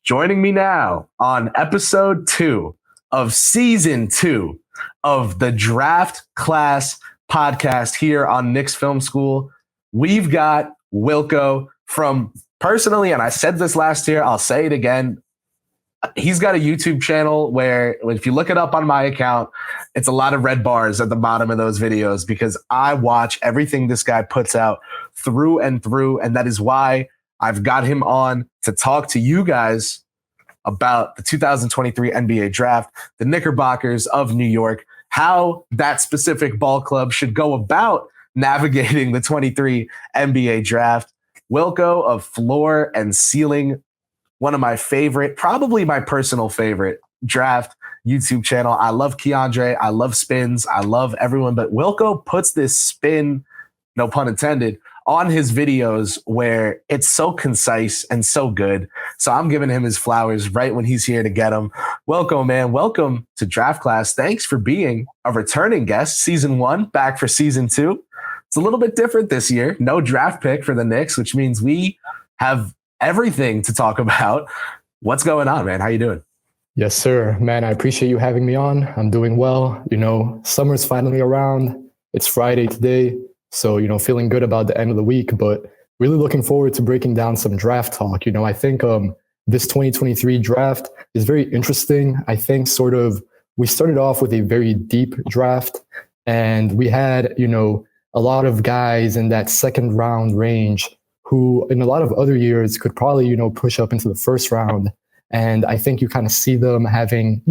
Joining me now on episode 2 of season 2 of the Draft Class podcast here on Knicks Film School, we've got Wilko from personally, and I said this last year, I'll say it again. He's got a YouTube channel where if you look it up on my account, it's a lot of red bars at the bottom of those videos because I watch everything this guy puts out through and through. And that is why I've got him on to talk to you guys about the 2023 NBA draft, the Knickerbockers of New York, how that specific ball club should go about navigating the 23 NBA draft. Wilko of Floor and Ceiling, one of my favorite, probably my personal favorite draft YouTube channel. I love Keandre. I love spins. I love everyone. But Wilko puts this spin, no pun intended, on his videos where it's so concise and so good. So I'm giving him his flowers right when he's here to get them. Wilko, man, welcome to Draft Class. Thanks for being a returning guest. Season 1, back for season 2. It's a little bit different this year. No draft pick for the Knicks, which means we have everything to talk about. What's going on, man? How you doing? Yes, sir. Man, I appreciate you having me on. I'm doing well. Summer's finally around. It's Friday today. So, feeling good about the end of the week, but really looking forward to breaking down some draft talk. I think this 2023 draft is very interesting. I think we started off with a very deep draft and we had, a lot of guys in that second round range who in a lot of other years could probably, push up into the first round. And I think you kind of see them having,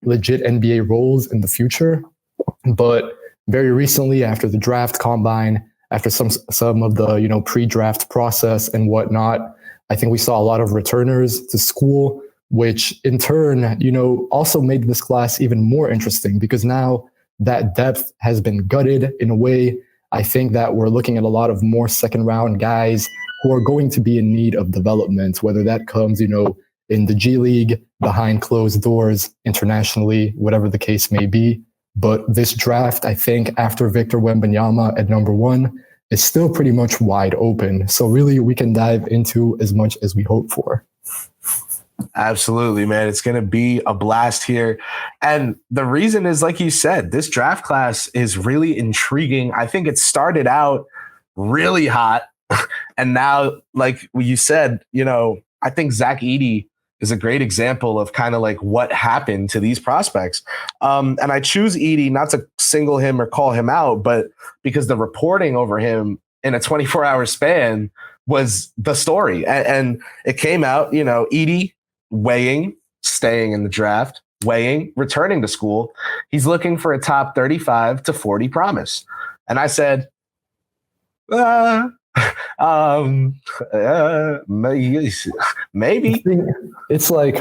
legit NBA roles in the future. But very recently, after the draft combine, after some of the, pre-draft process and whatnot, I think we saw a lot of returners to school, which in turn, also made this class even more interesting because now that depth has been gutted in a way. I think that we're looking at a lot of more second round guys who are going to be in need of development, whether that comes, in the G League, behind closed doors, internationally, whatever the case may be. But this draft, I think, after Victor Wembanyama at number 1, is still pretty much wide open. So really, we can dive into as much as we hope for. Absolutely, man. It's going to be a blast here. And the reason is, like you said, this draft class is really intriguing. I think it started out really hot. And now, like you said, I think Zach Edey is a great example of kind of like what happened to these prospects. And I choose Edey not to single him or call him out, but because the reporting over him in a 24-hour span was the story. And it came out, Edey weighing, staying in the draft, weighing, returning to school. He's looking for a top 35 to 40 promise. And I said, maybe. It's like,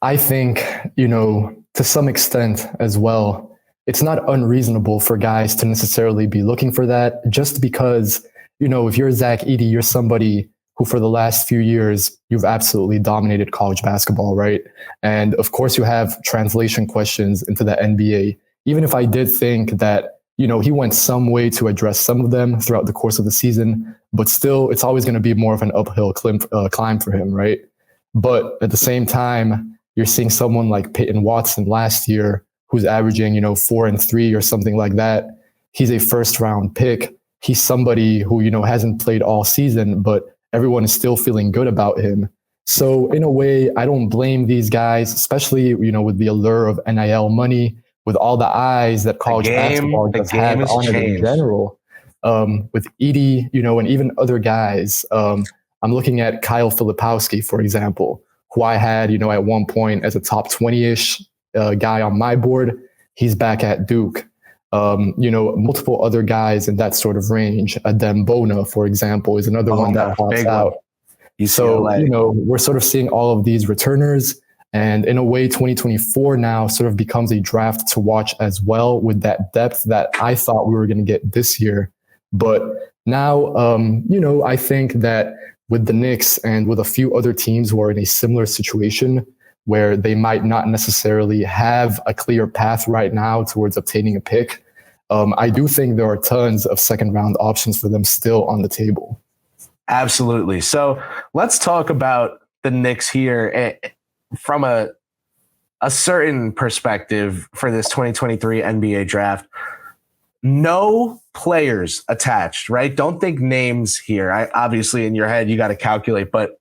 I think, to some extent as well, it's not unreasonable for guys to necessarily be looking for that just because, if you're Zach Edey, you're somebody who for the last few years, you've absolutely dominated college basketball, right? And of course you have translation questions into the NBA. Even if I did think that, he went some way to address some of them throughout the course of the season, but still it's always going to be more of an uphill climb for him, right? But at the same time, you're seeing someone like Peyton Watson last year, who's averaging, 4 and 3 or something like that. He's a first round pick. He's somebody who, hasn't played all season, but everyone is still feeling good about him. So in a way, I don't blame these guys, especially, with the allure of NIL money, with all the eyes that college basketball does have on it in general. With Edey, and even other guys. I'm looking at Kyle Filipowski, for example, who I had, at one point as a top 20-ish guy on my board. He's back at Duke. Multiple other guys in that sort of range. Dembona, for example, is another one that pops out. So, we're sort of seeing all of these returners. And in a way, 2024 now sort of becomes a draft to watch as well with that depth that I thought we were going to get this year. But now, I think that with the Knicks and with a few other teams who are in a similar situation where they might not necessarily have a clear path right now towards obtaining a pick, I do think there are tons of second round options for them still on the table. Absolutely. So let's talk about the Knicks here from a certain perspective for this 2023 NBA draft. No players attached, right? Don't think names here. Obviously in your head, you got to calculate, but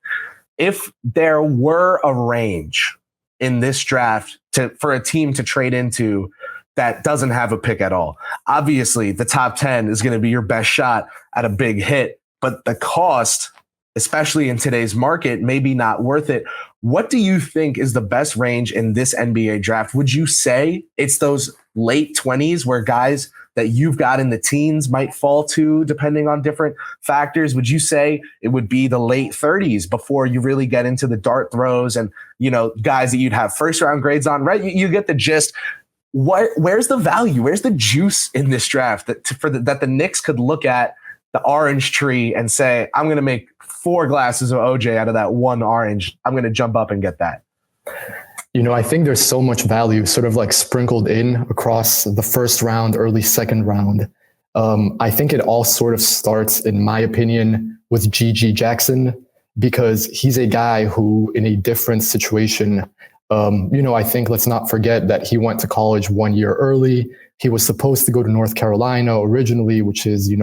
if there were a range in this draft for a team to trade into that doesn't have a pick at all, obviously the top 10 is going to be your best shot at a big hit, but the cost, especially in today's market, may be not worth it. What do you think is the best range in this NBA draft? Would you say it's those late 20s where guys that you've got in the teens might fall to, depending on different factors? Would you say it would be the late 30s before you really get into the dart throws and, guys that you'd have first round grades on, right? You get the gist. Where's the value? Where's the juice in this draft that the Knicks could look at the orange tree and say, I'm going to make 4 glasses of OJ out of that one orange. I'm going to jump up and get that. I think there's so much value sort of like sprinkled in across the first round, early second round. I think it all sort of starts, in my opinion, with GG Jackson, because he's a guy who, in a different situation, I think let's not forget that he went to college 1 year early. He was supposed to go to North Carolina originally, which is,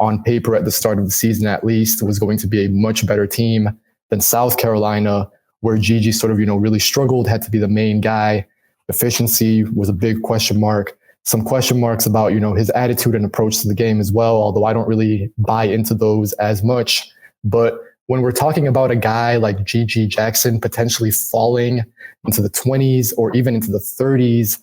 on paper at the start of the season, at least, was going to be a much better team than South Carolina, where Gigi sort of, really struggled, had to be the main guy. Efficiency was a big question mark. Some question marks about, his attitude and approach to the game as well, although I don't really buy into those as much. But when we're talking about a guy like Gigi Jackson potentially falling into the 20s or even into the 30s,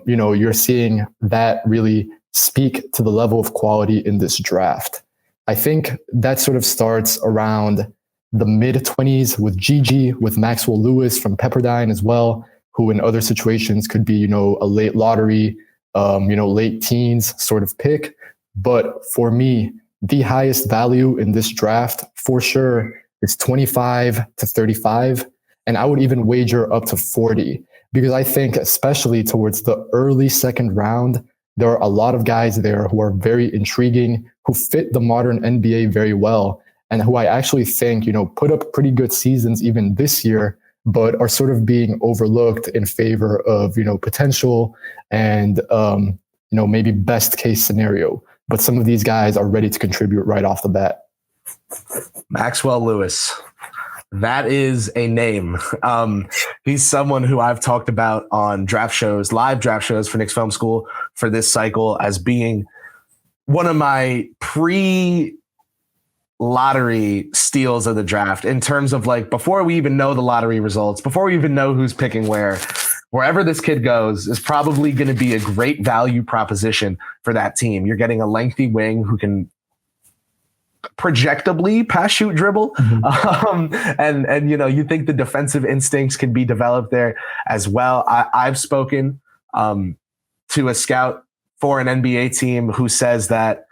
you're seeing that really speak to the level of quality in this draft. I think that sort of starts around the mid-20s with Gigi, with Maxwell Lewis from Pepperdine as well, who in other situations could be, a late lottery, late teens sort of pick. But for me, the highest value in this draft for sure is 25 to 35. And I would even wager up to 40, because I think especially towards the early second round, there are a lot of guys there who are very intriguing, who fit the modern NBA very well, and who I actually think, put up pretty good seasons even this year, but are sort of being overlooked in favor of, potential and, maybe best case scenario. But some of these guys are ready to contribute right off the bat. Maxwell Lewis. That is a name. He's someone who I've talked about on draft shows, live draft shows for Knicks Film School for this cycle, as being one of my pre-lottery steals of the draft, in terms of like, before we even know the lottery results, before we even know who's picking wherever this kid goes is probably going to be a great value proposition for that team. You're getting a lengthy wing who can projectably pass, shoot, dribble. And you think the defensive instincts can be developed there as well. I've spoken to a scout for an NBA team who says that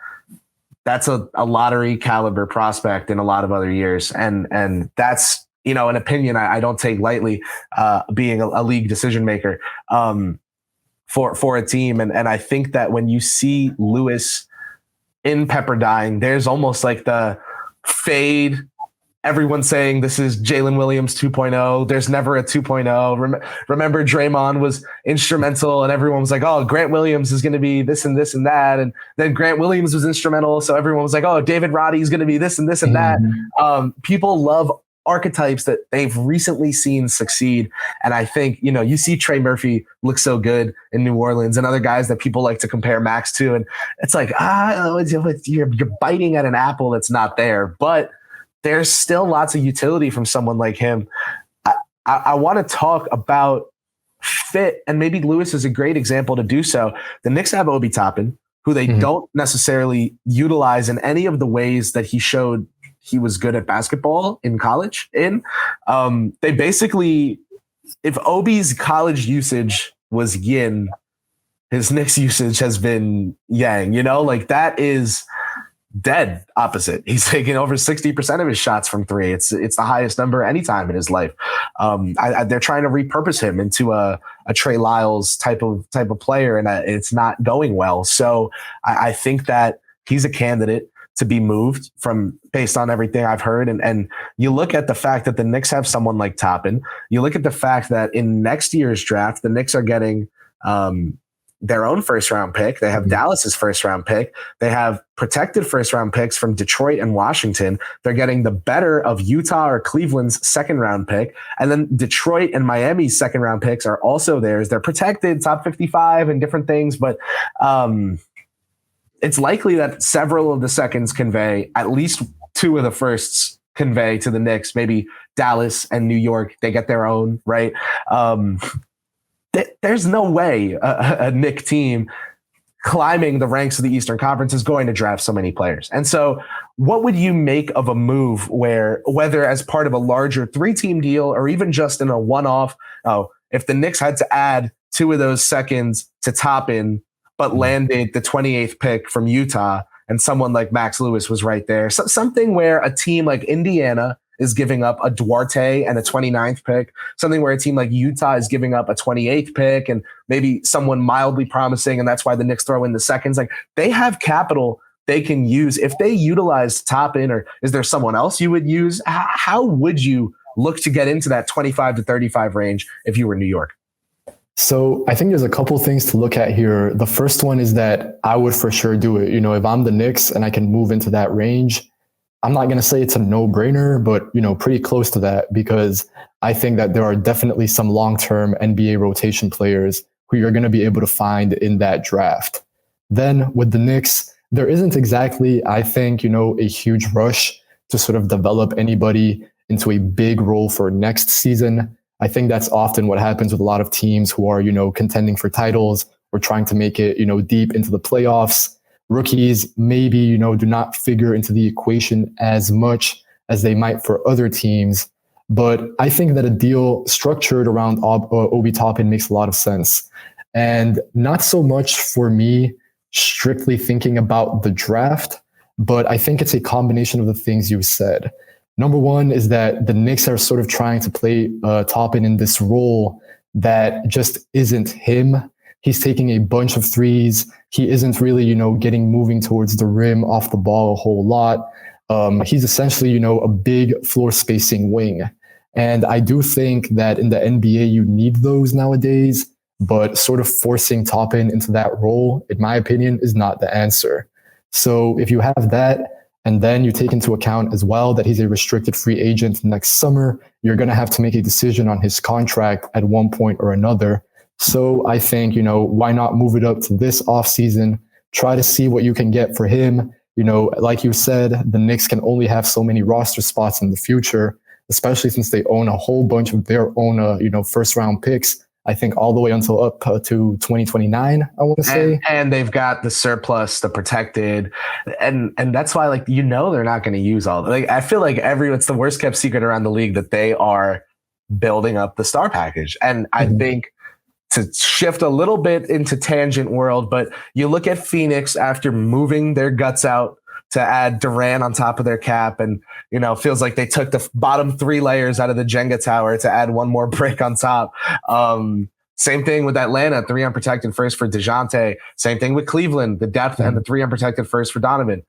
that's a lottery caliber prospect in a lot of other years. And that's, an opinion I don't take lightly, being a league decision maker for a team. And I think that when you see Lewis in Pepperdine, there's almost like the fade. Everyone's saying this is Jalen Williams 2.0. There's never a 2.0. Remember, Draymond was instrumental, and everyone was like, oh, Grant Williams is going to be this and this and that. And then Grant Williams was instrumental, so everyone was like, oh, David Roddy is going to be this and this and that. People love archetypes that they've recently seen succeed. And I think, you see Trey Murphy look so good in New Orleans, and other guys that people like to compare Max to. And it's like, you're biting at an apple that's not there, but there's still lots of utility from someone like him. I want to talk about fit, and maybe Lewis is a great example to do so. The Knicks have Obi Toppin, who they don't necessarily utilize in any of the ways that he showed he was good at basketball in college. They basically, if Obi's college usage was yin, his Knicks usage has been yang, like that is dead opposite. He's taking over 60% of his shots from three. It's the highest number anytime in his life. They're trying to repurpose him into a Trey Lyles type of player, and it's not going well. So I think that he's a candidate to be moved from based on everything I've heard. And you look at the fact that the Knicks have someone like Toppin. You look at the fact that in next year's draft, the Knicks are getting their own first round pick. They have Dallas's first round pick. They have protected first round picks from Detroit and Washington. They're getting the better of Utah or Cleveland's second round pick. And then Detroit and Miami's second round picks are also theirs. They're protected, top 55 and different things. But it's likely that several of the seconds convey, at least two of the firsts convey to the Knicks. Maybe Dallas and New York, they get their own, right? There's no way a Knick team climbing the ranks of the Eastern Conference is going to draft so many players. And so what would you make of a move where, whether as part of a larger 3-team deal or even just in a one-off, if the Knicks had to add two of those seconds to Toppin, but landed the 28th pick from Utah and someone like Max Lewis was right there. So, something where a team like Indiana is giving up a Duarte and a 29th pick, something where a team like Utah is giving up a 28th pick and maybe someone mildly promising, and that's why the Knicks throw in the seconds. Like, they have capital they can use. If they utilize Toppin, or is there someone else you would use? How would you look to get into that 25 to 35 range if you were New York? So I think there's a couple things to look at here. The first one is that I would for sure do it. If I'm the Knicks and I can move into that range, I'm not going to say it's a no-brainer, but, pretty close to that, because I think that there are definitely some long-term NBA rotation players who you're going to be able to find in that draft. Then with the Knicks, there isn't exactly, I think, a huge rush to sort of develop anybody into a big role for next season. I think that's often what happens with a lot of teams who are, contending for titles or trying to make it, deep into the playoffs. Rookies maybe, do not figure into the equation as much as they might for other teams. But I think that a deal structured around Obi Toppin makes a lot of sense. And not so much for me strictly thinking about the draft, but I think it's a combination of the things you said. Number one is that the Knicks are sort of trying to play Toppin in this role that just isn't him. He's taking a bunch of threes. He isn't really, getting moving towards the rim off the ball a whole lot. He's essentially, a big floor spacing wing. And I do think that in the NBA, you need those nowadays, but sort of forcing Toppin into that role, in my opinion, is not the answer. So if you have that, and then you take into account as well that he's a restricted free agent next summer, you're going to have to make a decision on his contract at one point or another. So I think, why not move it up to this offseason, try to see what you can get for him. Like you said, the Knicks can only have so many roster spots in the future, especially since they own a whole bunch of their own, first round picks. I think all the way until up to 2029, I want to say. And they've got the surplus, the protected, and that's why, they're not going to use all. I feel like it's the worst kept secret around the league that they are building up the star package. And I think, to shift a little bit into tangent world, but you look at Phoenix after moving their guts out to add Durant on top of their cap, and feels like they took the bottom 3 layers out of the Jenga tower to add one more brick on top. Same thing with Atlanta, 3 unprotected first for DeJounte. Same thing with Cleveland, the depth and the 3 unprotected first for Donovan.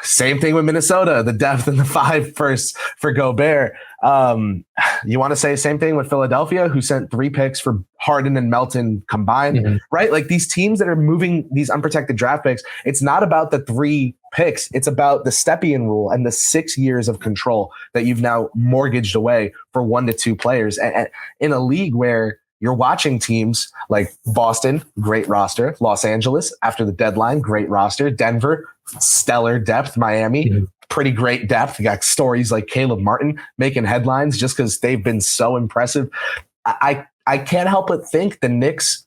Same thing with Minnesota, the depth and the 5 first for Gobert. You want to say same thing with Philadelphia, who sent 3 picks for Harden and Melton combined, right? Like, these teams that are moving these unprotected draft picks, it's not about the 3 picks. It's about the Stepien rule and the 6 years of control that you've now mortgaged away for 1 to 2 players. And in a league where you're watching teams like Boston, great roster. Los Angeles, after the deadline, great roster. Denver, stellar depth. Miami, pretty great depth. You got stories like Caleb Martin making headlines just because they've been so impressive. I can't help but think the Knicks,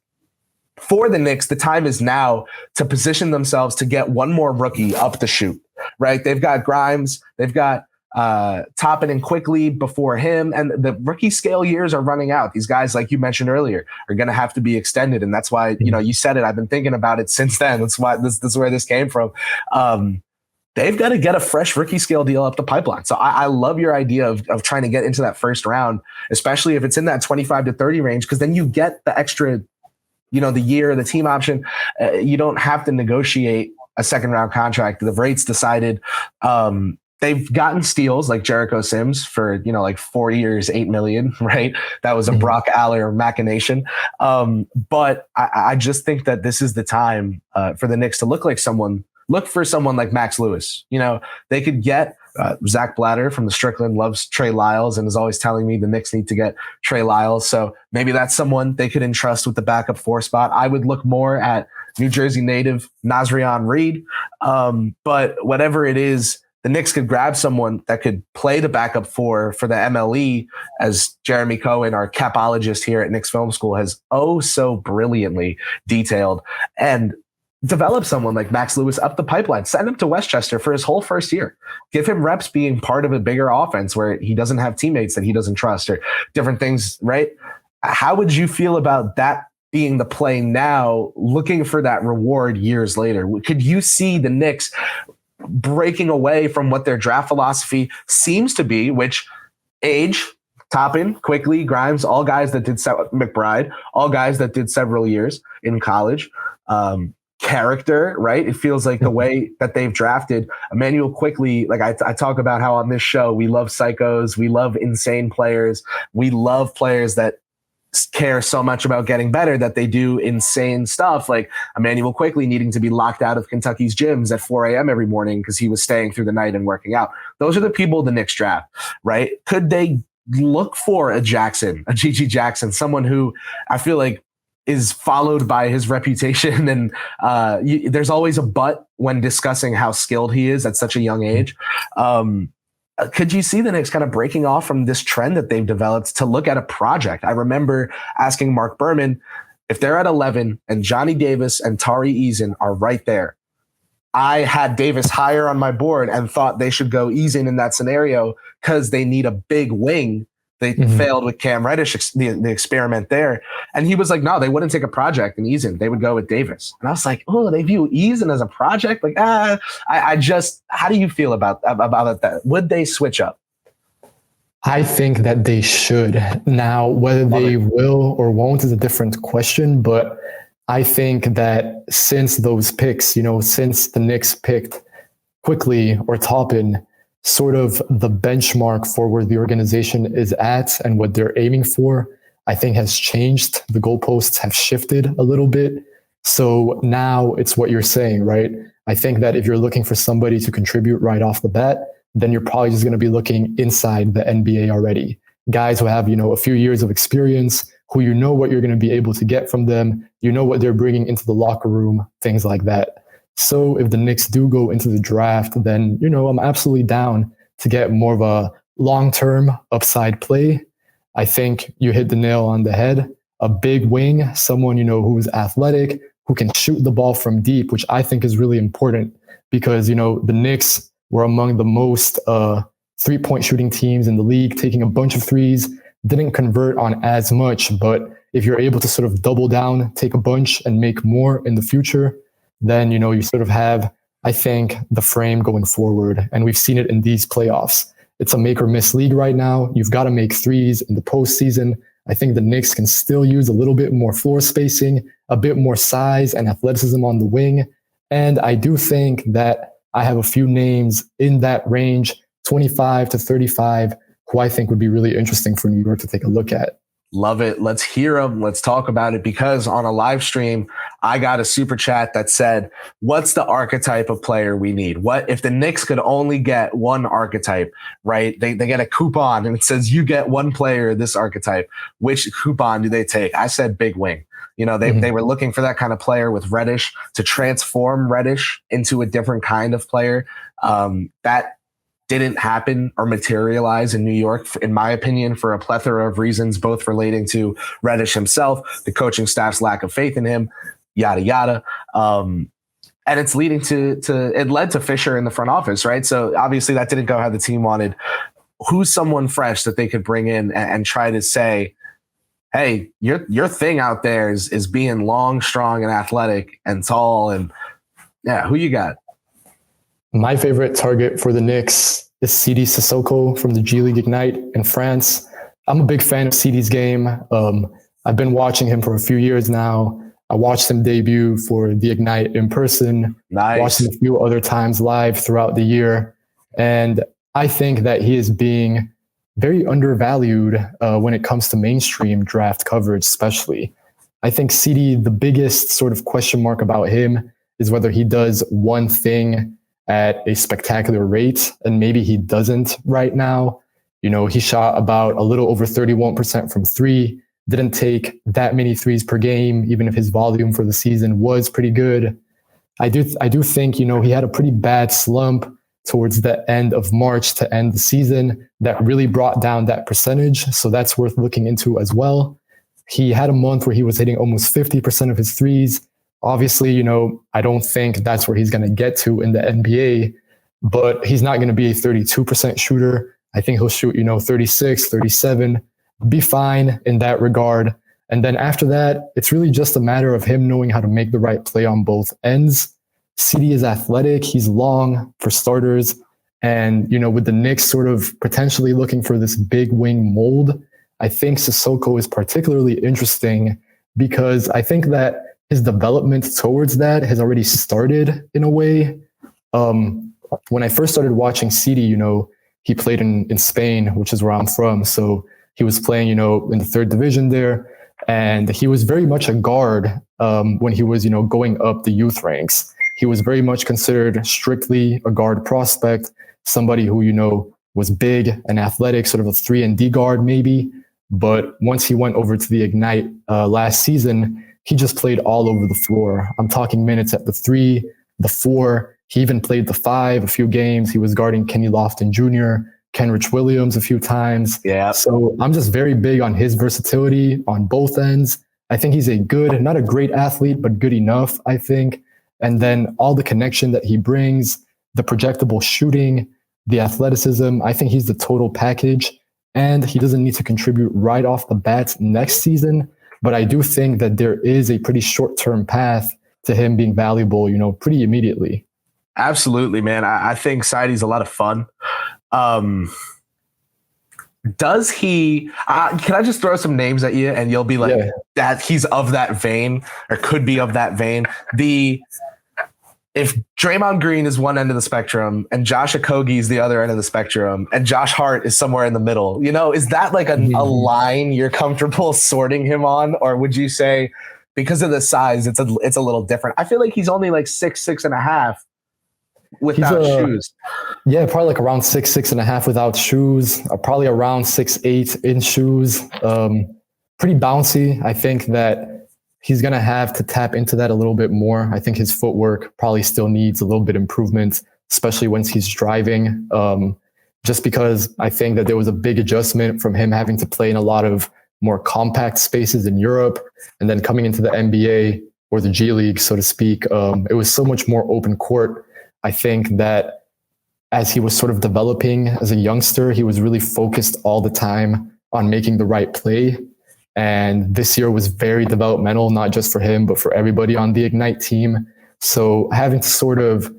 the time is now to position themselves to get one more rookie up the chute, right? They've got Grimes. They've got Toppin and quickly before him, and the rookie scale years are running out. These guys, like you mentioned earlier, are going to have to be extended, and that's why you said it. I've been thinking about it since then. That's why this is where this came from. They've got to get a fresh rookie scale deal up the pipeline. So I love your idea of trying to get into that first round, especially if it's in that 25 to 30 range, because then you get the extra, the year, the team option. You don't have to negotiate a second round contract. The rates decided. They've gotten steals like Jericho Sims for, like 4 years, $8 million, right? That was a Brock Aller machination. But I just think that this is the time for the Knicks to look for someone like Max Lewis. They could get Zach Blatter from the Strickland loves Trey Lyles and is always telling me the Knicks need to get Trey Lyles. So maybe that's someone they could entrust with the backup 4 spot. I would look more at New Jersey native Nasrian Reed. But whatever it is, the Knicks could grab someone that could play the backup 4 for the MLE, as Jeremy Cohen, our capologist here at Knicks Film School, has so brilliantly detailed, and develop someone like Max Lewis up the pipeline. Send him to Westchester for his whole first year. Give him reps being part of a bigger offense where he doesn't have teammates that he doesn't trust or different things, right? How would you feel about that being the play now, looking for that reward years later? Could you see the Knicks breaking away from what their draft philosophy seems to be, which age, Toppin, Quickly, Grimes, all guys that did McBride, all guys that did several years in college, character, right? It feels like the way that they've drafted Emmanuel Quickly. Like I talk about how on this show, we love psychos. We love insane players. We love players that care so much about getting better that they do insane stuff, like Emmanuel Quickly needing to be locked out of Kentucky's gyms at 4 a.m. every morning because he was staying through the night and working out. Those are the people the Knicks draft, right? Could they look for a Gigi Jackson, someone who I feel like is followed by his reputation, and there's always a but when discussing how skilled he is at such a young age. Could you see the Knicks kind of breaking off from this trend that they've developed to look at a project? I remember asking Mark Berman, if they're at 11 and Johnny Davis and Tari Eason are right there, I had Davis higher on my board and thought they should go Eason in that scenario because they need a big wing. They failed with Cam Reddish, the experiment there. And he was like, no, they wouldn't take a project in Eason. They would go with Davis. And I was like, oh, they view Eason as a project? Like, how do you feel about that? Would they switch up? I think that they should. Now, whether they will or won't is a different question. But I think that since those picks, since the Knicks picked Quickly or Toppin, sort of the benchmark for where the organization is at and what they're aiming for, I think has changed. The goalposts have shifted a little bit. So now it's what you're saying, right? I think that if you're looking for somebody to contribute right off the bat, then you're probably just going to be looking inside the NBA already. Guys who have, a few years of experience, who what you're going to be able to get from them, what they're bringing into the locker room, things like that. So if the Knicks do go into the draft, then, I'm absolutely down to get more of a long-term upside play. I think you hit the nail on the head. A big wing, someone, who's athletic, who can shoot the ball from deep, which I think is really important because, the Knicks were among the most three-point shooting teams in the league, taking a bunch of threes, didn't convert on as much. But if you're able to sort of double down, take a bunch and make more in the future, then, you sort of have, I think, the frame going forward. And we've seen it in these playoffs. It's a make or miss league right now. You've got to make threes in the postseason. I think the Knicks can still use a little bit more floor spacing, a bit more size and athleticism on the wing. And I do think that I have a few names in that range, 25 to 35, who I think would be really interesting for New York to take a look at. Love it. Let's hear them. Let's talk about it, because on a live stream, I got a super chat that said, what's the archetype of player we need? What if the Knicks could only get one archetype, right? They get a coupon and it says you get one player, this archetype. Which coupon do they take? I said big wing. They were looking for that kind of player with Reddish to transform Reddish into a different kind of player. That didn't happen or materialize in New York, in my opinion, for a plethora of reasons, both relating to Reddish himself, the coaching staff's lack of faith in him, yada, yada. And it's leading it led to Fisher in the front office, right? So obviously that didn't go how the team wanted. Who's someone fresh that they could bring in and try to say, hey, your thing out there is being long, strong, and athletic and tall, and yeah, who you got? My favorite target for the Knicks is Sidi Sissoko from the G League Ignite in France. I'm a big fan of Sidi's game. I've been watching him for a few years now. I watched him debut for the Ignite in person. Nice. Watched him a few other times live throughout the year. And I think that he is being very undervalued when it comes to mainstream draft coverage, especially. I think CD, the biggest sort of question mark about him is whether he does one thing at a spectacular rate, and maybe he doesn't right now. You know, he shot about a little over 31% from three, didn't take that many threes per game, even if his volume for the season was pretty good. I do think, you know, he had a pretty bad slump towards the end of March to end the season that really brought down that percentage. So that's worth looking into as well. He had a month where he was hitting almost 50% of his threes. Obviously, you know, I don't think that's where he's going to get to in the NBA, but he's not going to be a 32% shooter. I think he'll shoot, you know, 36, 37, be fine in that regard. And then after that, it's really just a matter of him knowing how to make the right play on both ends. CD is athletic. He's long for starters. And, you know, with the Knicks sort of potentially looking for this big wing mold, I think Sissoko is particularly interesting because I think that his development towards that has already started in a way. When I first started watching CD, you know, he played in Spain, which is where I'm from. So he was playing, you know, in the third division there. And he was very much a guard when he was, you know, going up the youth ranks. He was very much considered strictly a guard prospect, somebody who, you know, was big and athletic, sort of a 3-and-D guard maybe. But once he went over to the Ignite last season, he just played all over the floor. I'm talking minutes at the 3, the 4. He even played the 5 a few games. He was guarding Kenny Lofton Jr., Kenrich Williams a few times. Yeah. So I'm just very big on his versatility on both ends. I think he's a good, not a great athlete, but good enough, I think. And then all the connection that he brings, the projectable shooting, the athleticism, I think he's the total package. And he doesn't need to contribute right off the bat next season. But I do think that there is a pretty short-term path to him being valuable, you know, pretty immediately. Absolutely, man. I think Seidy's a lot of fun. Does he, can I just throw some names at you and you'll be like, that he's of that vein or could be of that vein? If Draymond Green is one end of the spectrum and Josh Okogie is the other end of the spectrum and Josh Hart is somewhere in the middle, you know, is that like a line you're comfortable sorting him on? Or would you say because of the size, it's a little different? I feel like he's only like 6'6.5" without shoes. Yeah, probably like around 6'6.5" without shoes, probably around 6'8" in shoes. Pretty bouncy. I think that he's going to have to tap into that a little bit more. I think his footwork probably still needs a little bit improvement, especially once he's driving. Just because I think that there was a big adjustment from him having to play in a lot of more compact spaces in Europe and then coming into the NBA or the G League, so to speak. It was so much more open court. I think that as he was sort of developing as a youngster, he was really focused all the time on making the right play. And this year was very developmental, not just for him, but for everybody on the Ignite team. So having to sort of,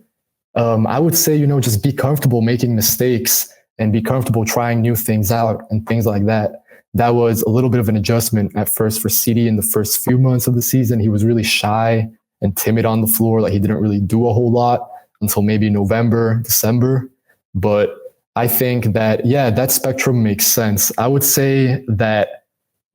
I would say, you know, just be comfortable making mistakes and be comfortable trying new things out and things like that. That was a little bit of an adjustment at first for CD in the first few months of the season. He was really shy and timid on the floor. Like he didn't really do a whole lot until maybe November, December. But I think that, yeah, that spectrum makes sense. I would say that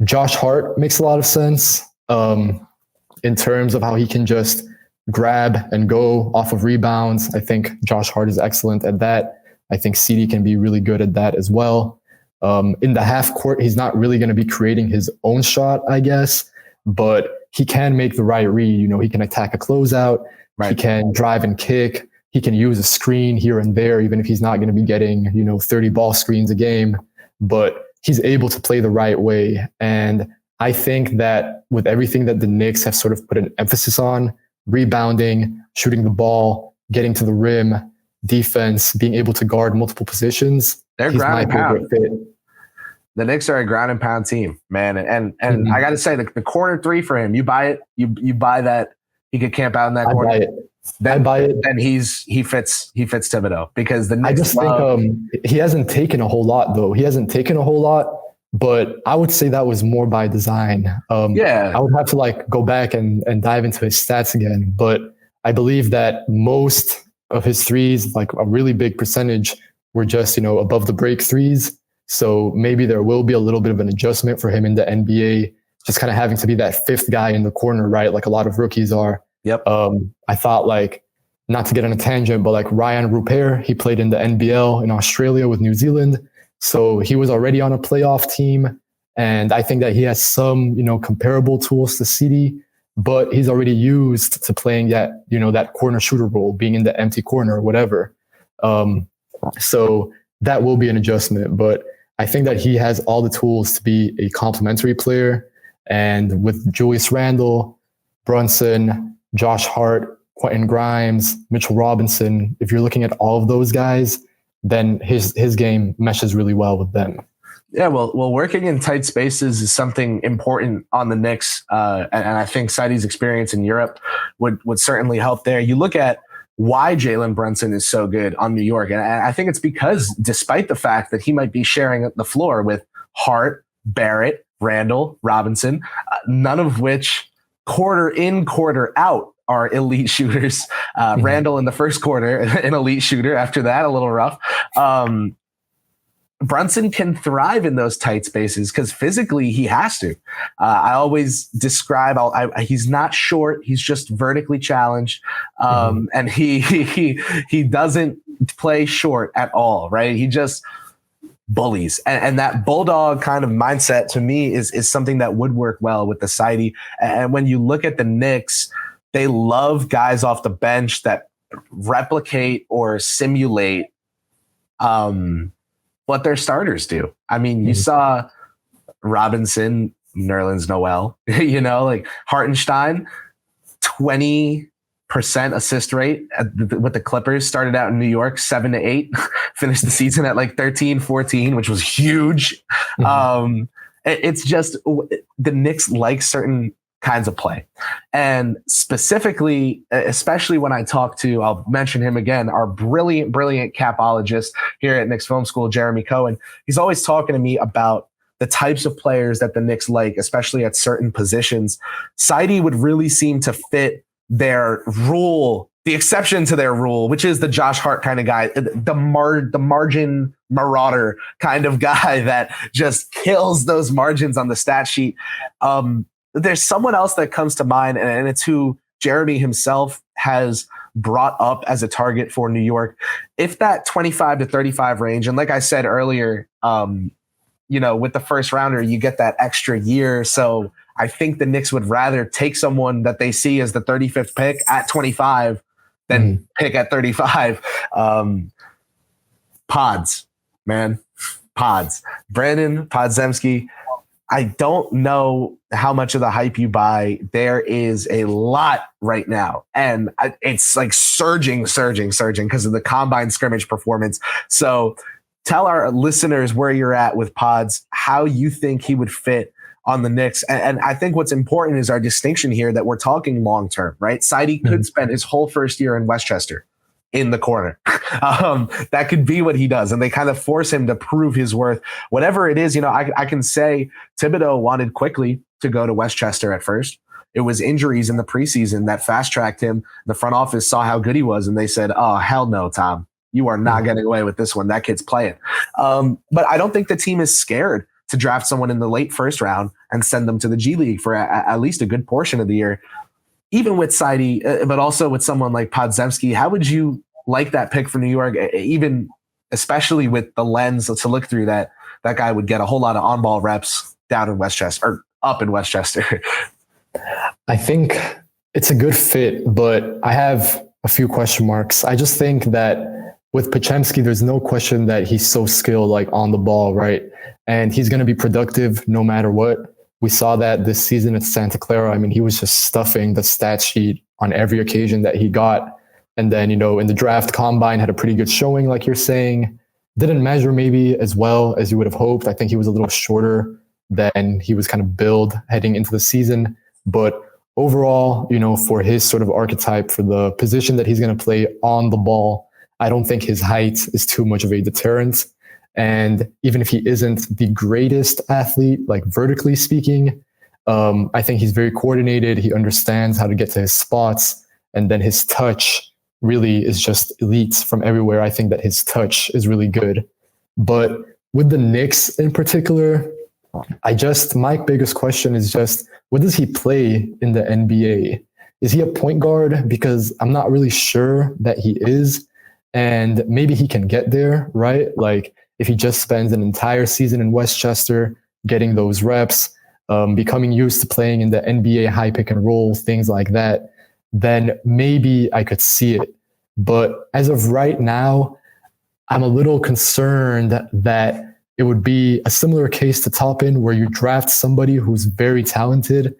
Josh Hart makes a lot of sense in terms of how he can just grab and go off of rebounds. I think Josh Hart is excellent at that. I think CD can be really good at that as well. In the half court, he's not really going to be creating his own shot, I guess, but he can make the right read. You know, he can attack a closeout. Right. He can drive and kick. He can use a screen here and there, even if he's not going to be getting, you know, 30 ball screens a game. But he's able to play the right way. And I think that with everything that the Knicks have sort of put an emphasis on, rebounding, shooting the ball, getting to the rim, defense, being able to guard multiple positions, they're ground and pound. The Knicks are a ground and pound team, man. And I got to say, the corner three for him, you buy it, you buy that he could camp out in that corner. Buy it. I buy it. Then he fits Thibodeau because the Knicks I just think he hasn't taken a whole lot though. He hasn't taken a whole lot, but I would say that was more by design. I would have to like go back and dive into his stats again, but I believe that most of his threes, like a really big percentage, were just, above the break threes. So maybe there will be a little bit of an adjustment for him in the NBA, just kind of having to be that fifth guy in the corner, right? Like a lot of rookies are. Yep. I thought, like, not to get on a tangent, but like Ryan Rupert, he played in the NBL in Australia with New Zealand. So he was already on a playoff team. And I think that he has some, comparable tools to CD, but he's already used to playing that, that corner shooter role, being in the empty corner or whatever. So that will be an adjustment, but I think that he has all the tools to be a complementary player. And with Julius Randle, Brunson, Josh Hart, Quentin Grimes, Mitchell Robinson, if you're looking at all of those guys, then his game meshes really well with them. Yeah, well, working in tight spaces is something important on the Knicks, and I think Saidi's experience in Europe would certainly help there. You look at why Jalen Brunson is so good on New York, and I think it's because despite the fact that he might be sharing the floor with Hart, Barrett, Randall, Robinson, none of which quarter in, quarter out are elite shooters. Randall in the first quarter, an elite shooter. After that, a little rough. Brunson can thrive in those tight spaces because physically he has to. I always describe, he's not short. He's just vertically challenged. And he doesn't play short at all, right? He just bullies. And that bulldog kind of mindset to me is something that would work well with the Saidi. And when you look at the Knicks, they love guys off the bench that replicate or simulate what their starters do. I mean, you saw Robinson, Nerlens Noel, like Hartenstein, 20% assist rate with the Clippers, started out in New York, 7 to 8, finished the season at like 13, 14, which was huge. It's just the Knicks like certain kinds of play. And specifically, especially when I talk to, I'll mention him again, our brilliant capologist here at Knicks Film School, Jeremy Cohen. He's always talking to me about the types of players that the Knicks like, especially at certain positions. Saidi would really seem to fit their rule, the exception to their rule, which is the Josh Hart kind of guy, the margin marauder kind of guy that just kills those margins on the stat sheet. There's someone else that comes to mind, and it's who Jeremy himself has brought up as a target for New York. If that 25 to 35 range, and like I said earlier, with the first rounder, you get that extra year. So I think the Knicks would rather take someone that they see as the 35th pick at 25 than pick at 35. Pods, man. Pods. Brandon Podziemski. I don't know how much of the hype you buy. There is a lot right now. And it's like surging because of the combine scrimmage performance. So tell our listeners where you're at with Pods, how you think he would fit on the Knicks. And I think what's important is our distinction here that we're talking long-term, right? Saidi could spend his whole first year in Westchester in the corner. That could be what he does. And they kind of force him to prove his worth. Whatever it is, I can say Thibodeau wanted quickly to go to Westchester at first. It was injuries in the preseason that fast-tracked him. The front office saw how good he was, and they said, oh, hell no, Tom. You are not getting away with this one. That kid's playing. But I don't think the team is scared to draft someone in the late first round and send them to the G League for at least a good portion of the year. Even with Saidi, but also with someone like Podziemski, how would you like that pick for New York, even especially with the lens to look through that guy would get a whole lot of on-ball reps down in Westchester or up in Westchester? I think it's a good fit, but I have a few question marks. I just think that with Podziemski, there's no question that he's so skilled, like on the ball, right? And he's going to be productive no matter what. We saw that this season at Santa Clara. I mean, he was just stuffing the stat sheet on every occasion that he got. And then, in the draft combine had a pretty good showing, like you're saying. Didn't measure maybe as well as you would have hoped. I think he was a little shorter than he was kind of billed heading into the season. But overall, for his sort of archetype, for the position that he's going to play on the ball, I don't think his height is too much of a deterrent. And even if he isn't the greatest athlete, like vertically speaking, I think he's very coordinated. He understands how to get to his spots. And then his touch really is just elite from everywhere. I think that his touch is really good. But with the Knicks in particular, my biggest question is just, what does he play in the NBA? Is he a point guard? Because I'm not really sure that he is. And maybe he can get there, right? Like if he just spends an entire season in Westchester, getting those reps, becoming used to playing in the NBA high pick and roll, things like that, then maybe I could see it. But as of right now, I'm a little concerned that it would be a similar case to Toppin, where you draft somebody who's very talented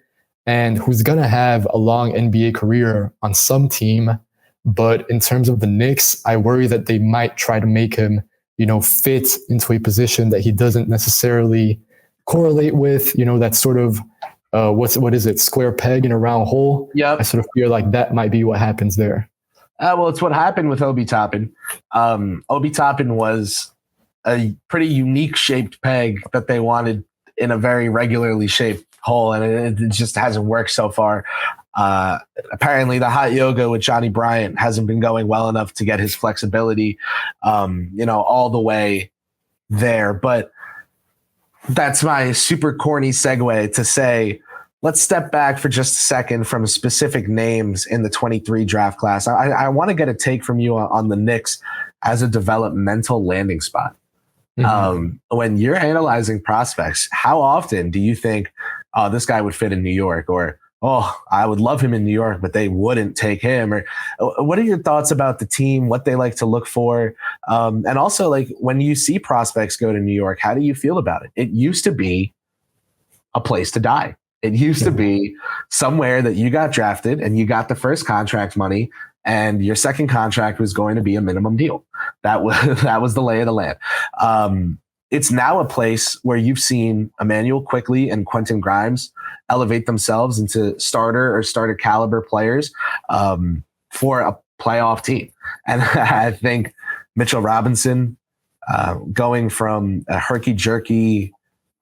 and who's going to have a long NBA career on some team. But in terms of the Knicks, I worry that they might try to make him, fit into a position that he doesn't necessarily correlate with, that sort of, what is it? Square peg in a round hole. Yep. I sort of feel like that might be what happens there. Well, it's what happened with Obi Toppin. Obi Toppin was a pretty unique shaped peg that they wanted in a very regularly shaped hole, and it just hasn't worked so far. Apparently, the hot yoga with Johnny Bryant hasn't been going well enough to get his flexibility, all the way there. But that's my super corny segue to say, let's step back for just a second from specific names in the 23 draft class. I want to get a take from you on the Knicks as a developmental landing spot. Mm-hmm. When you're analyzing prospects, how often do you think, oh, this guy would fit in New York, or, oh, I would love him in New York, but they wouldn't take him? Or what are your thoughts about the team, what they like to look for? And also, like, when you see prospects go to New York, how do you feel about it? It used to be a place to die. It used to be somewhere that you got drafted and you got the first contract money, and your second contract was going to be a minimum deal. That was the lay of the land. It's now a place where you've seen Emmanuel Quickley and Quentin Grimes elevate themselves into starter caliber players for a playoff team. And I think Mitchell Robinson going from a herky-jerky,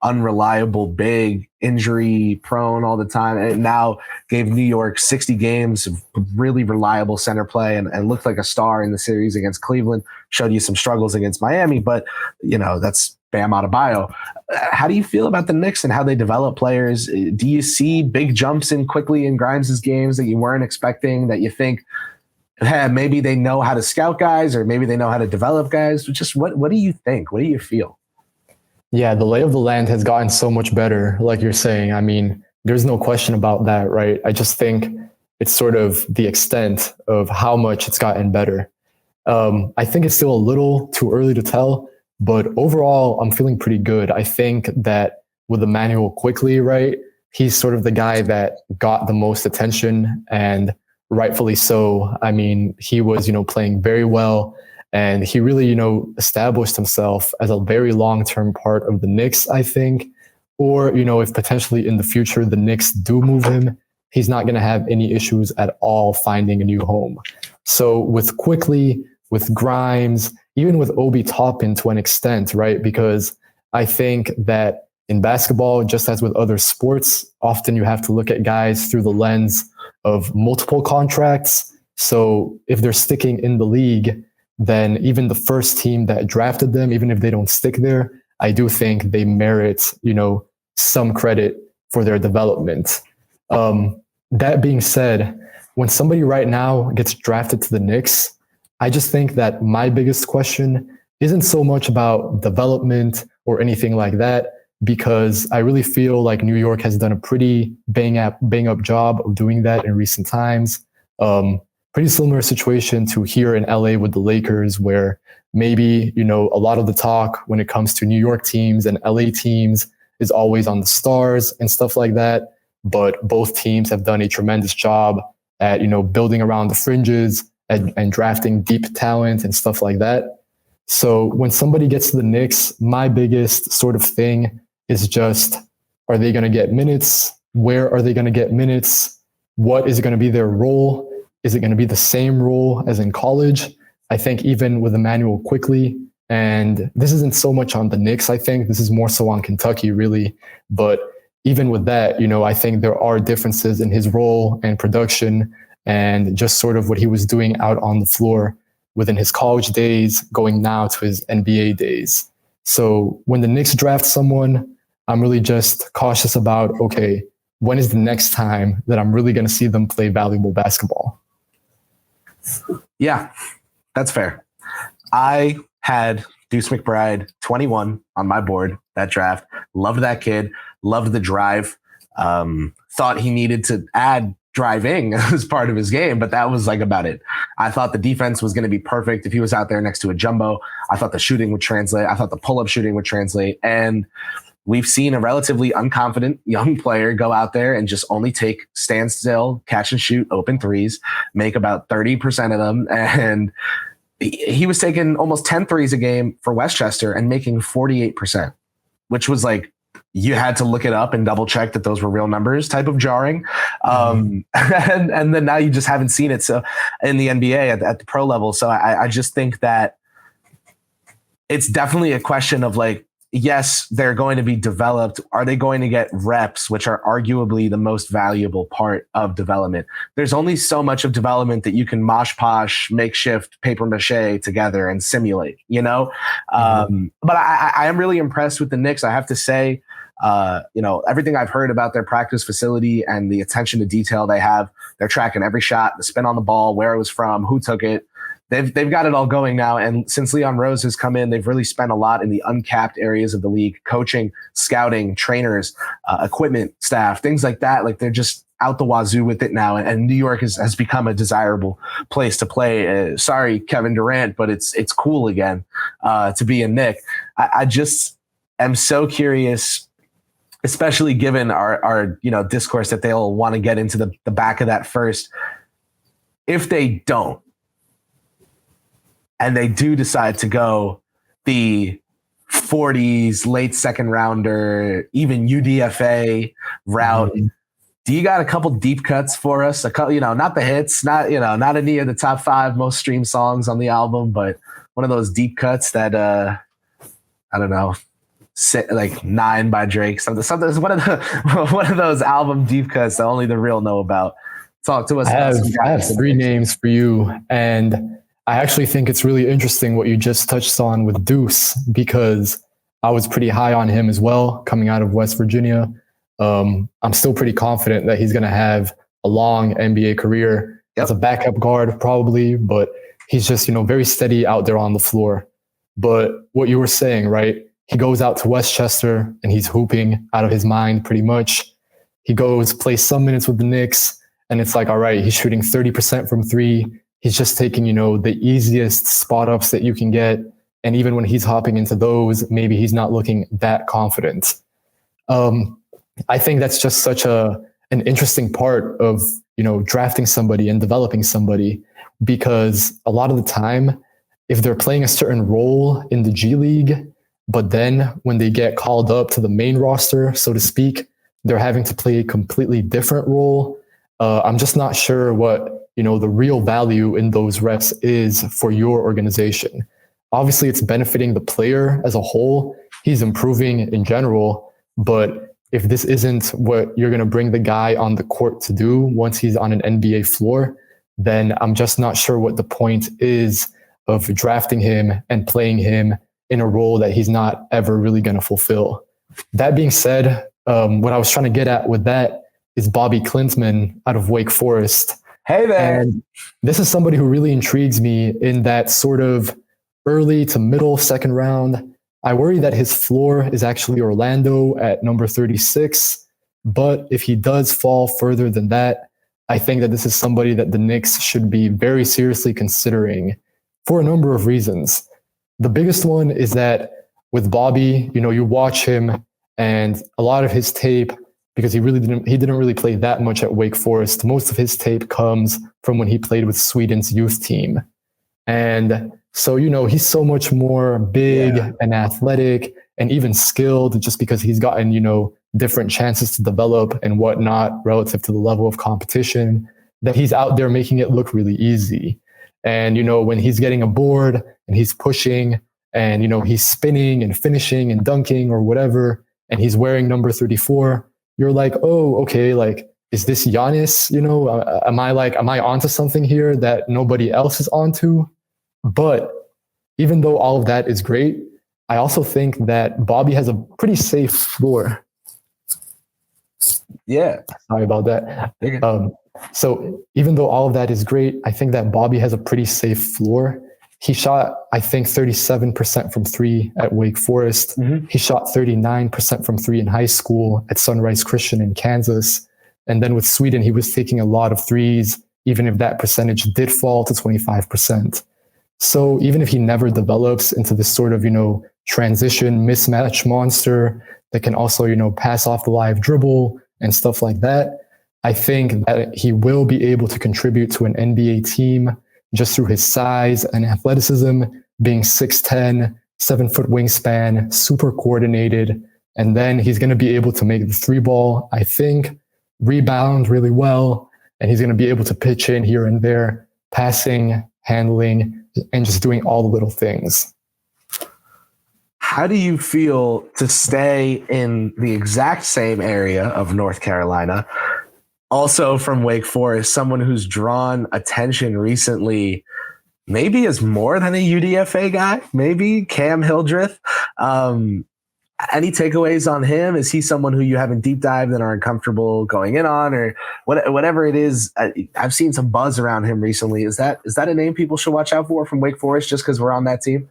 unreliable, big, injury prone all the time, and now gave New York 60 games of really reliable center play and looked like a star in the series against Cleveland. Showed you some struggles against Miami, but that's Bam Adebayo. How do you feel about the Knicks and how they develop players? Do you see big jumps in Quickly in Grimes' games that you weren't expecting, that you think, hey, maybe they know how to scout guys, or maybe they know how to develop guys? Just what do you think? What do you feel? Yeah, the lay of the land has gotten so much better, like you're saying. I mean, there's no question about that, right? I just think it's sort of the extent of how much it's gotten better. I think it's still a little too early to tell, but overall, I'm feeling pretty good. I think that with Emmanuel Quickley, right, he's sort of the guy that got the most attention, and rightfully so. I mean, he was, playing very well. And he really, established himself as a very long-term part of the Knicks, I think. Or, if potentially in the future the Knicks do move him, he's not going to have any issues at all finding a new home. So with Quickley, with Grimes, even with Obi Toppin to an extent, right? Because I think that in basketball, just as with other sports, often you have to look at guys through the lens of multiple contracts. So if they're sticking in the league, then even the first team that drafted them, even if they don't stick there, I do think they merit, some credit for their development. That being said, when somebody right now gets drafted to the Knicks, I just think that my biggest question isn't so much about development or anything like that, because I really feel like New York has done a pretty bang up job of doing that in recent times. Pretty similar situation to here in LA with the Lakers, where maybe, a lot of the talk when it comes to New York teams and LA teams is always on the stars and stuff like that. But both teams have done a tremendous job at, building around the fringes and drafting deep talent and stuff like that. So when somebody gets to the Knicks, my biggest sort of thing is just, are they going to get minutes? Where are they going to get minutes? What is going to be their role? Is it going to be the same role as in college? I think even with Emmanuel Quickley, And this isn't so much on the Knicks, I think. This is more so on Kentucky, really. But even with that, I think there are differences in his role and production and just sort of what he was doing out on the floor within his college days, going now to his NBA days. So when the Knicks draft someone, I'm really just cautious about, okay, when is the next time that I'm really going to see them play valuable basketball? Yeah, that's fair. I had Deuce McBride 21 on my board that draft. Loved that kid. Loved the drive. Thought he needed to add driving as part of his game, but that was like about it. I thought the defense was going to be perfect if he was out there next to a jumbo. I thought the shooting would translate. I thought the pull-up shooting would translate. And we've seen a relatively unconfident young player go out there and just only stand still, catch and shoot, open threes, make about 30% of them. And he was taking almost 10 threes a game for Westchester and making 48%, which was like, you had to look it up and double check that those were real numbers type of jarring. And then now you just haven't seen it. So in the NBA at the pro level. So I just think that it's definitely a question of like, yes, they're going to be developed. Are they going to get reps, which are arguably the most valuable part of development? There's only so much of development that you can mosh posh, makeshift, paper mache together and simulate, But I am really impressed with the Knicks. I have to say, everything I've heard about their practice facility and the attention to detail they have, they're tracking every shot, the spin on the ball, where it was from, who took it. They've got it all going now. And since Leon Rose has come in, they've really spent a lot in the uncapped areas of the league, coaching, scouting, trainers, equipment, staff, things like that. Like they're just out the wazoo with it now. And New York has become a desirable place to play. Sorry, Kevin Durant, but it's cool again to be a Knick. I just am so curious, especially given our discourse that they'll want to get into the back of that first. If they don't, and they do decide to go the 40s, late second rounder, even UDFA route, do you got a couple deep cuts for us? A couple, not the hits, not any of the top 5 most streamed songs on the album, but one of those deep cuts that I don't know, like 9 by Drake, something. One of those album deep cuts that only the real know about. Talk to us. I have 3 names for you, and I actually think it's really interesting what you just touched on with Deuce, because I was pretty high on him as well coming out of West Virginia. I'm still pretty confident that he's going to have a long NBA career as a backup guard probably, but he's just, very steady out there on the floor. But what you were saying, right? He goes out to Westchester and he's hooping out of his mind pretty much. He goes, plays some minutes with the Knicks, and it's like, all right, he's shooting 30% from 3. He's just taking, the easiest spot ups that you can get. And even when he's hopping into those, maybe he's not looking that confident. I think that's just such an interesting part of, drafting somebody and developing somebody, because a lot of the time, if they're playing a certain role in the G League, but then when they get called up to the main roster, so to speak, they're having to play a completely different role. I'm just not sure what, the real value in those reps is for your organization. Obviously, it's benefiting the player as a whole. He's improving in general. But if this isn't what you're going to bring the guy on the court to do once he's on an NBA floor, then I'm just not sure what the point is of drafting him and playing him in a role that he's not ever really going to fulfill. That being said, what I was trying to get at with that is Bobby Klinsman out of Wake Forest. Hey there. And this is somebody who really intrigues me in that sort of early to middle second round. I worry that his floor is actually Orlando at number 36. But if he does fall further than that, I think that this is somebody that the Knicks should be very seriously considering for a number of reasons. The biggest one is that with Bobby, you watch him and a lot of his tape, because he didn't really play that much at Wake Forest. Most of his tape comes from when he played with Sweden's youth team. And so, he's so much more big and athletic and even skilled, just because he's gotten, different chances to develop and whatnot relative to the level of competition, that he's out there making it look really easy. And, when he's getting a board and he's pushing and, he's spinning and finishing and dunking or whatever, and he's wearing number 34, you're like, oh, okay, like, is this Giannis? Am I onto something here that nobody else is onto? But even though all of that is great, I also think that Bobby has a pretty safe floor. Yeah. Sorry about that. So even though all of that is great, I think that Bobby has a pretty safe floor. He shot, I think, 37% from three at Wake Forest. Mm-hmm. He shot 39% from three in high school at Sunrise Christian in Kansas. And then with Sweden, he was taking a lot of threes, even if that percentage did fall to 25%. So even if he never develops into this sort of, transition mismatch monster that can also, pass off the live dribble and stuff like that, I think that he will be able to contribute to an NBA team just through his size and athleticism, being 6'10", 7-foot wingspan, super coordinated. And then he's going to be able to make the three ball, I think, rebound really well. And he's going to be able to pitch in here and there, passing, handling, and just doing all the little things. How do you feel to stay in the exact same area of North Carolina? Also from Wake Forest, someone who's drawn attention recently, maybe as more than a UDFA guy, maybe Cam Hildreth. Any takeaways on him? Is he someone who you haven't deep dived and are uncomfortable going in on, or whatever it is? I've seen some buzz around him recently. Is that a name people should watch out for from Wake Forest just because we're on that team?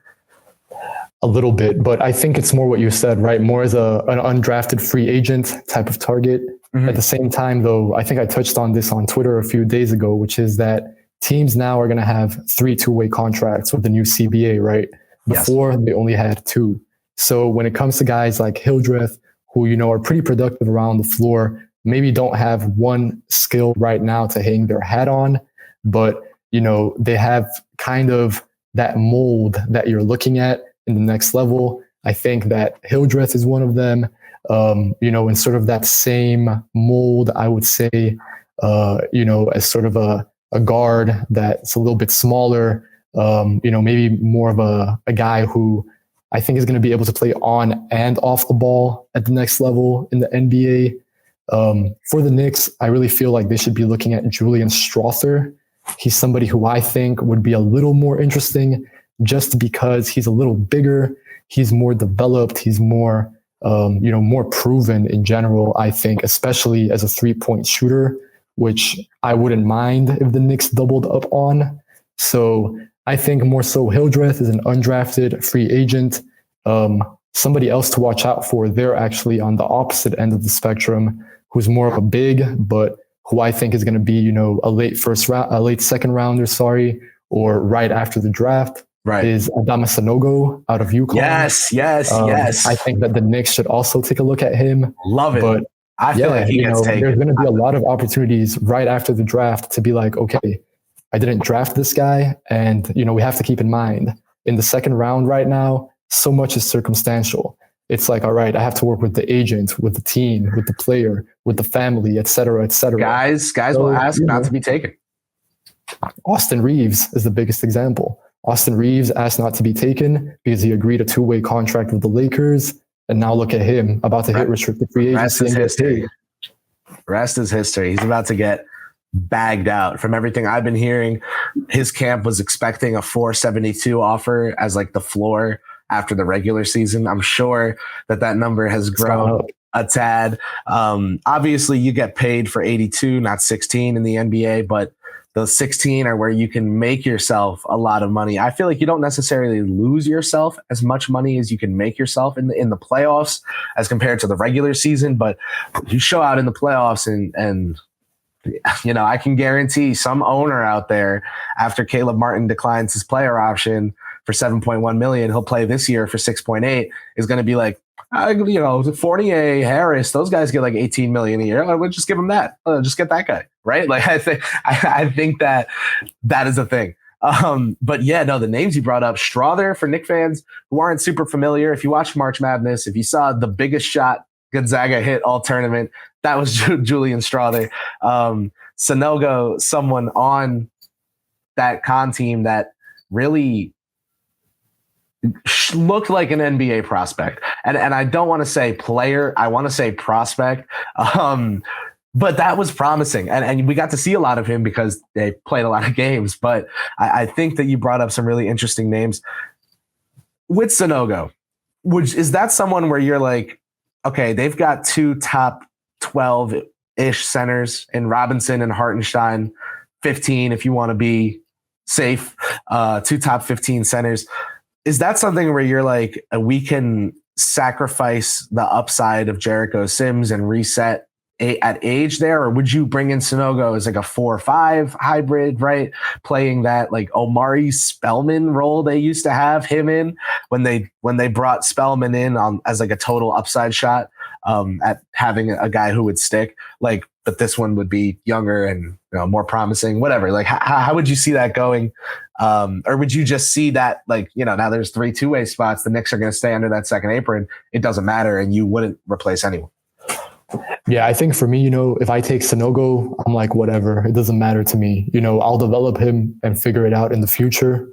A little bit, but I think it's more what you said, right? More as an undrafted free agent type of target. Mm-hmm. At the same time, though, I think I touched on this on Twitter a few days ago, which is that teams now are going to have 3 two-way contracts with the new CBA, right? Before, yes, they only had 2. So when it comes to guys like Hildreth, who, are pretty productive around the floor, maybe don't have one skill right now to hang their hat on, but, they have kind of that mold that you're looking at in the next level. I think that Hildreth is one of them, in sort of that same mold, I would say, as sort of a guard that's a little bit smaller, maybe more of a guy who I think is going to be able to play on and off the ball at the next level in the NBA. For the Knicks, I really feel like they should be looking at Julian Strother. He's somebody who I think would be a little more interesting just because he's a little bigger. He's more developed. He's more, more proven in general, I think, especially as a 3-point shooter, which I wouldn't mind if the Knicks doubled up on. So I think more so Hildreth is an undrafted free agent. Somebody else to watch out for, they're actually on the opposite end of the spectrum, who's more of a big, but who I think is going to be, a late second rounder, or right after the draft. Right. Is Adama Sanogo out of UConn. Yes. I think that the Knicks should also take a look at him. Love it. But I feel like he gets taken. There's going to be a lot of opportunities right after the draft to be like, okay, I didn't draft this guy. And, we have to keep in mind in the second round right now, so much is circumstantial. It's like, all right, I have to work with the agent, with the team, with the player, with the family, et cetera, et cetera. Guys will ask not to be taken. Austin Reeves is the biggest example. Austin Reeves asked not to be taken because he agreed a 2-way contract with the Lakers. And now look at him, about to hit restricted free agency. Rest is history. He's about to get bagged out. From everything I've been hearing, his camp was expecting a 472 offer as like the floor after the regular season. I'm sure that number has grown a tad. Obviously, you get paid for 82, not 16 in the NBA, but the 16 are where you can make yourself a lot of money. I feel like you don't necessarily lose yourself as much money as you can make yourself in the playoffs as compared to the regular season. But you show out in the playoffs and I can guarantee some owner out there, after Caleb Martin declines his player option for $7.1 million, he'll play this year for $6.8, is going to be like, Fournier, Harris, those guys get like $18 million a year. We'll just give them that. Just get that guy, right? Like I think that is a thing. But yeah, no, the names you brought up, Strother, for Knicks fans who aren't super familiar, if you watch March Madness, if you saw the biggest shot Gonzaga hit all tournament, that was Julian Strother. Sanogo, someone on that con team that really looked like an NBA prospect. And I don't want to say player, I want to say prospect. But that was promising. And we got to see a lot of him because they played a lot of games. But I think that you brought up some really interesting names. With Sanogo, is that someone where you're like, okay, they've got two top 12-ish centers in Robinson and Hartenstein, 15 if you want to be safe, two top 15 centers. Is that something where you're like, we can sacrifice the upside of Jericho Sims and reset at age there? Or would you bring in Sanogo as like a 4 or 5 hybrid, right? Playing that like Omari Spellman role they used to have him in when they brought Spellman in as like a total upside shot, at having a guy who would stick, like, but this one would be younger and more promising, whatever. Like, how would you see that going? Or would you just see that, like, now there's 3 two-way spots, the Knicks are going to stay under that second apron, it doesn't matter, and you wouldn't replace anyone? Yeah, I think for me, if I take Sanogo, I'm like, whatever, it doesn't matter to me. I'll develop him and figure it out in the future.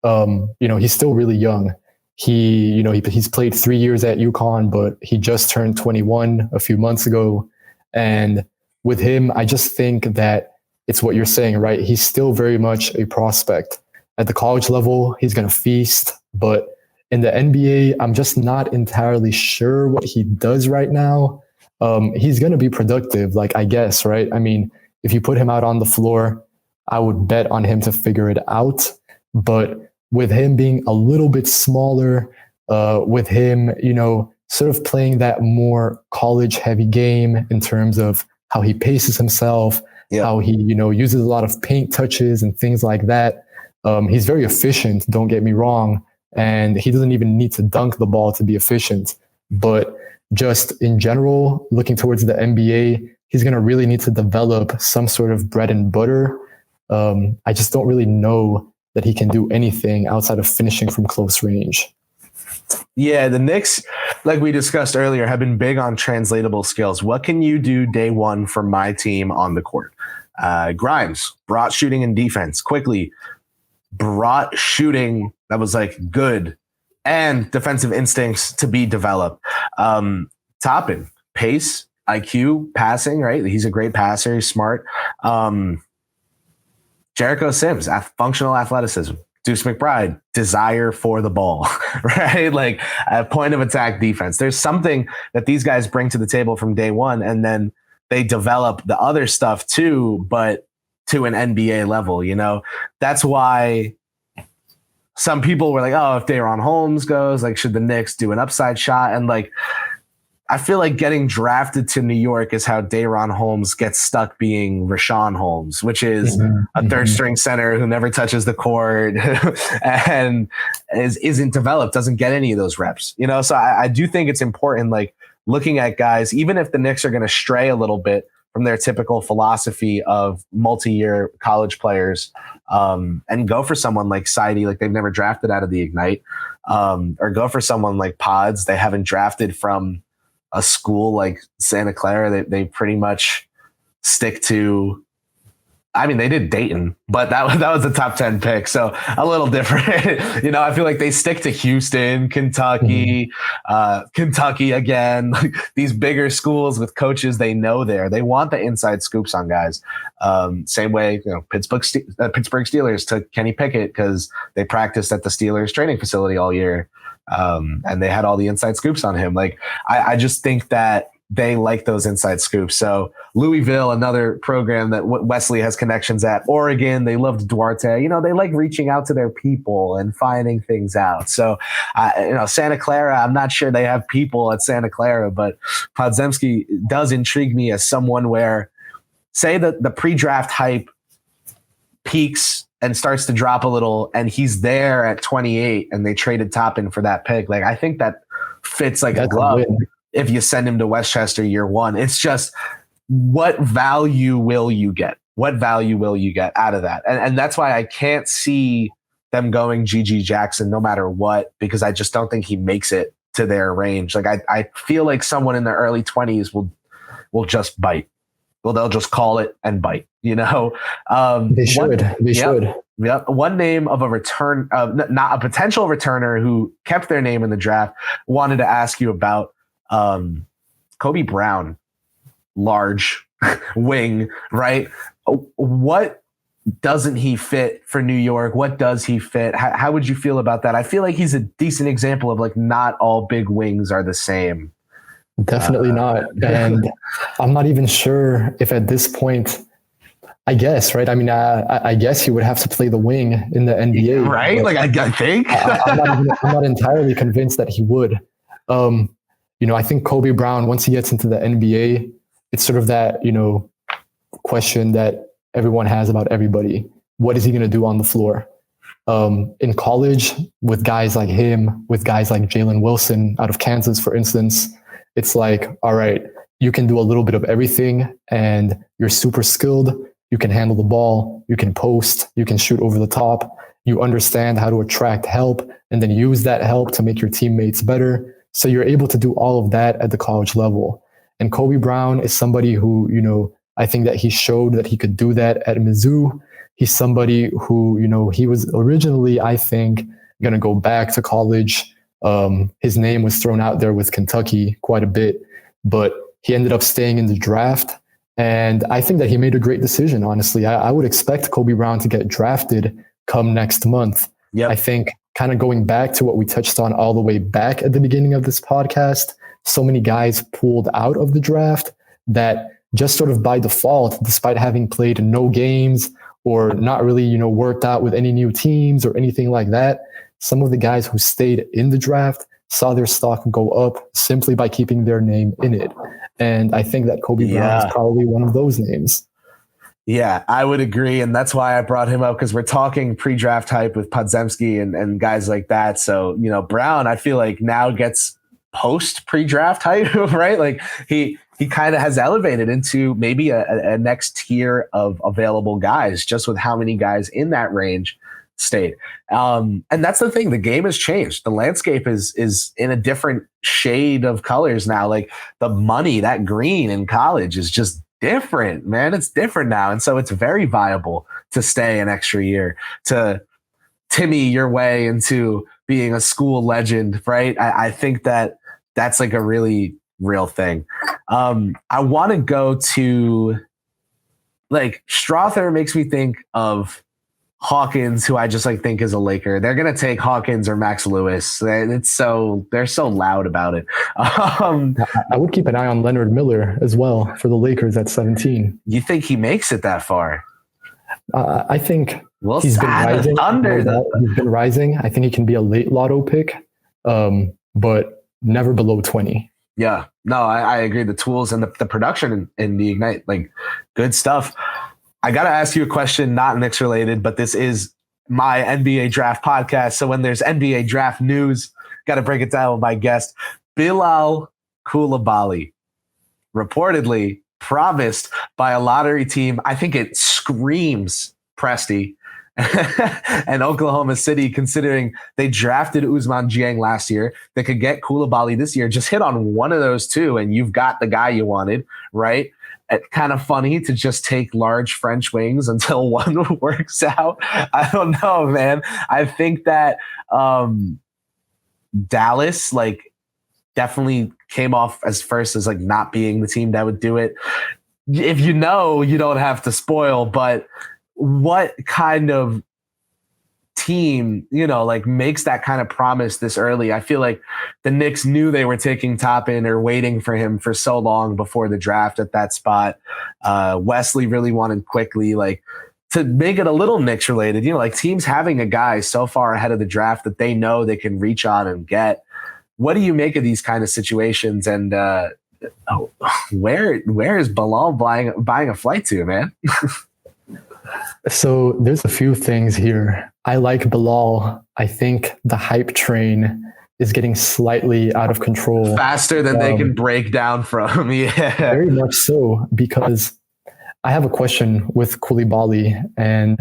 He's still really young. He's played 3 years at UConn, but he just turned 21 a few months ago. And with him, I just think that it's what you're saying, right? He's still very much a prospect. At the college level, he's going to feast. But in the NBA, I'm just not entirely sure what he does right now. He's going to be productive, like, I guess, right? I mean, if you put him out on the floor, I would bet on him to figure it out. But with him being a little bit smaller, with him, sort of playing that more college heavy game in terms of how he paces himself, how he, uses a lot of paint touches and things like that. He's very efficient, don't get me wrong. And he doesn't even need to dunk the ball to be efficient. But just in general, looking towards the NBA, he's going to really need to develop some sort of bread and butter. I just don't really know that he can do anything outside of finishing from close range. Yeah, the Knicks, like we discussed earlier, have been big on translatable skills. What can you do day one for my team on the court? Grimes brought shooting and defense quickly, brought shooting that was like good and defensive instincts to be developed. Toppin, pace, IQ, passing, right? He's a great passer. He's smart. Jericho Sims, functional athleticism. Deuce McBride, desire for the ball, right? Like a point of attack defense. There's something that these guys bring to the table from day one, and then they develop the other stuff too, but to an NBA level, That's why some people were like, oh, if Day'Ron Holmes goes, like, should the Knicks do an upside shot? And like, I feel like getting drafted to New York is how Day'Ron Holmes gets stuck being Rashawn Holmes, which is a third string center who never touches the court and isn't developed, doesn't get any of those reps, So I do think it's important, like, looking at guys, even if the Knicks are going to stray a little bit from their typical philosophy of multi-year college players, and go for someone like Seide, like they've never drafted out of the Ignite, or go for someone like Pods. They haven't drafted from a school like Santa Clara. They pretty much stick to, I mean, they did Dayton, but that was a top 10 pick. So a little different, I feel like they stick to Houston, Kentucky, Kentucky again, like these bigger schools with coaches they know there. They want the inside scoops on guys. Same way, Pittsburgh Steelers took Kenny Pickett because they practiced at the Steelers training facility all year. And they had all the inside scoops on him. Like, I just think that they like those inside scoops. So Louisville, another program that Wesley has connections at. Oregon, they loved Duarte. They like reaching out to their people and finding things out. So, Santa Clara, I'm not sure they have people at Santa Clara, but Podziemski does intrigue me as someone where, say that the pre-draft hype peaks and starts to drop a little, and he's there at 28 and they traded Toppin for that pick. Like, I think that fits like a glove if you send him to Westchester year one. It's just, what value will you get? What value will you get out of that? And that's why I can't see them going GG Jackson no matter what, because I just don't think he makes it to their range. Like, I feel like someone in their early 20s will just bite. Well, they'll just call it and bite, They should. Yep. One name of a return, not a potential returner who kept their name in the draft. Wanted to ask you about Kobe Brown, large wing, right? What doesn't he fit for New York? What does he fit? How would you feel about that? I feel like he's a decent example of like not all big wings are the same. Definitely not. And I'm not even sure if at this point, I guess, right? I mean, I guess he would have to play the wing in the NBA. Right? Like, I think. I'm not entirely convinced that he would. I think Kobe Brown, once he gets into the NBA, it's sort of that, question that everyone has about everybody. What is he going to do on the floor? In college, with guys like him, with guys like Jalen Wilson out of Kansas, for instance, it's like, all right, you can do a little bit of everything and you're super skilled. You can handle the ball, you can post, you can shoot over the top, you understand how to attract help and then use that help to make your teammates better. So you're able to do all of that at the college level. And Kobe Brown is somebody who, I think that he showed that he could do that at Mizzou. He's somebody who, he was originally, I think, going to go back to college. His name was thrown out there with Kentucky quite a bit, but he ended up staying in the draft. And I think that he made a great decision, honestly. I would expect Kobe Brown to get drafted come next month. Yep. I think kind of going back to what we touched on all the way back at the beginning of this podcast, so many guys pulled out of the draft that just sort of by default, despite having played no games or not really, worked out with any new teams or anything like that, some of the guys who stayed in the draft saw their stock go up simply by keeping their name in it. And I think that Kobe Brown is probably one of those names. Yeah, I would agree. And that's why I brought him up, because we're talking pre-draft hype with Podziemski and guys like that. So, Brown, I feel like now gets post pre-draft hype, right? Like he kind of has elevated into maybe a next tier of available guys just with how many guys in that range stayed. And that's the thing. The game has changed. The landscape is in a different shade of colors now. Like the money, that green in college is just different, man. It's different now. And so it's very viable to stay an extra year, to Timmy your way into being a school legend, right? I think that that's like a really real thing. I want to go to like Strother makes me think of Hawkins, who I just think is a Laker. They're going to take Hawkins or Max Lewis. They're so loud about it. I would keep an eye on Leonard Miller as well for the Lakers at 17. You think he makes it that far? I think he's been rising. He's been rising. I think he can be a late lotto pick, but never below 20. Yeah, no, I agree. The tools and the production in the Ignite, like good stuff. I got to ask you a question, not Knicks related, but this is my NBA draft podcast. So when there's NBA draft news, got to break it down with my guest, Bilal Coulibaly, reportedly promised by a lottery team. I think it screams Presti and Oklahoma City, considering they drafted Ousmane Dieng last year. They could get Coulibaly this year. Just hit on one of those two and you've got the guy you wanted, right? It's kind of funny to just take large French wings until one works out. I don't know, man. I think that Dallas definitely came off as first as not being the team that would do it. If you don't have to spoil, but what kind of team, makes that kind of promise this early? I feel like the Knicks knew they were taking Toppin or waiting for him for so long before the draft at that spot. Wesley really wanted quickly, to make it a little Knicks related, teams having a guy so far ahead of the draft that they know they can reach on and get. What do you make of these kind of situations? And where is Bilal buying a flight to, man? So there's a few things here. I like Bilal. I think the hype train is getting slightly out of control. Faster than they can break down from. Yeah. Very much so, because I have a question with Coulibaly, and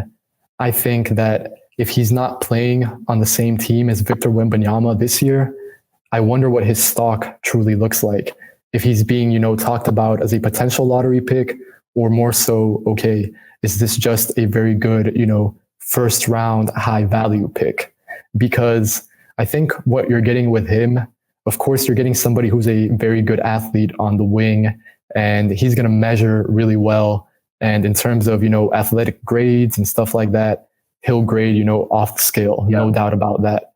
I think that if he's not playing on the same team as Victor Wembanyama this year, I wonder what his stock truly looks like. If he's being, talked about as a potential lottery pick, or more so, okay, is this just a very good, first round high value pick, because I think what you're getting with him, of course, you're getting somebody who's a very good athlete on the wing, and he's going to measure really well. And in terms of, athletic grades and stuff like that, he'll grade, off the scale, no doubt about that.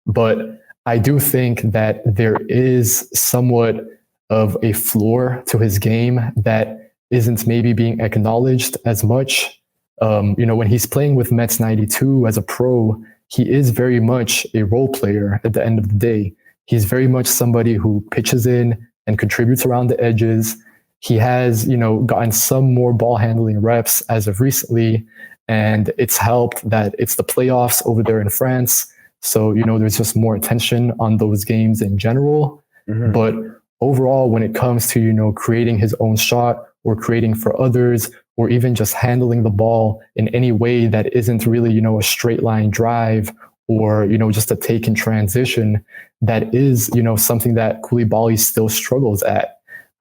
But I do think that there is somewhat of a floor to his game that isn't maybe being acknowledged as much. When he's playing with Mets 92 as a pro, he is very much a role player at the end of the day. He's very much somebody who pitches in and contributes around the edges. He has, gotten some more ball handling reps as of recently, and it's helped that it's the playoffs over there in France. So, there's just more attention on those games in general. Mm-hmm. But overall, when it comes to, creating his own shot or creating for others, or even just handling the ball in any way that isn't really, a straight line drive or, just a take in transition, that is, something that Koulibaly still struggles at.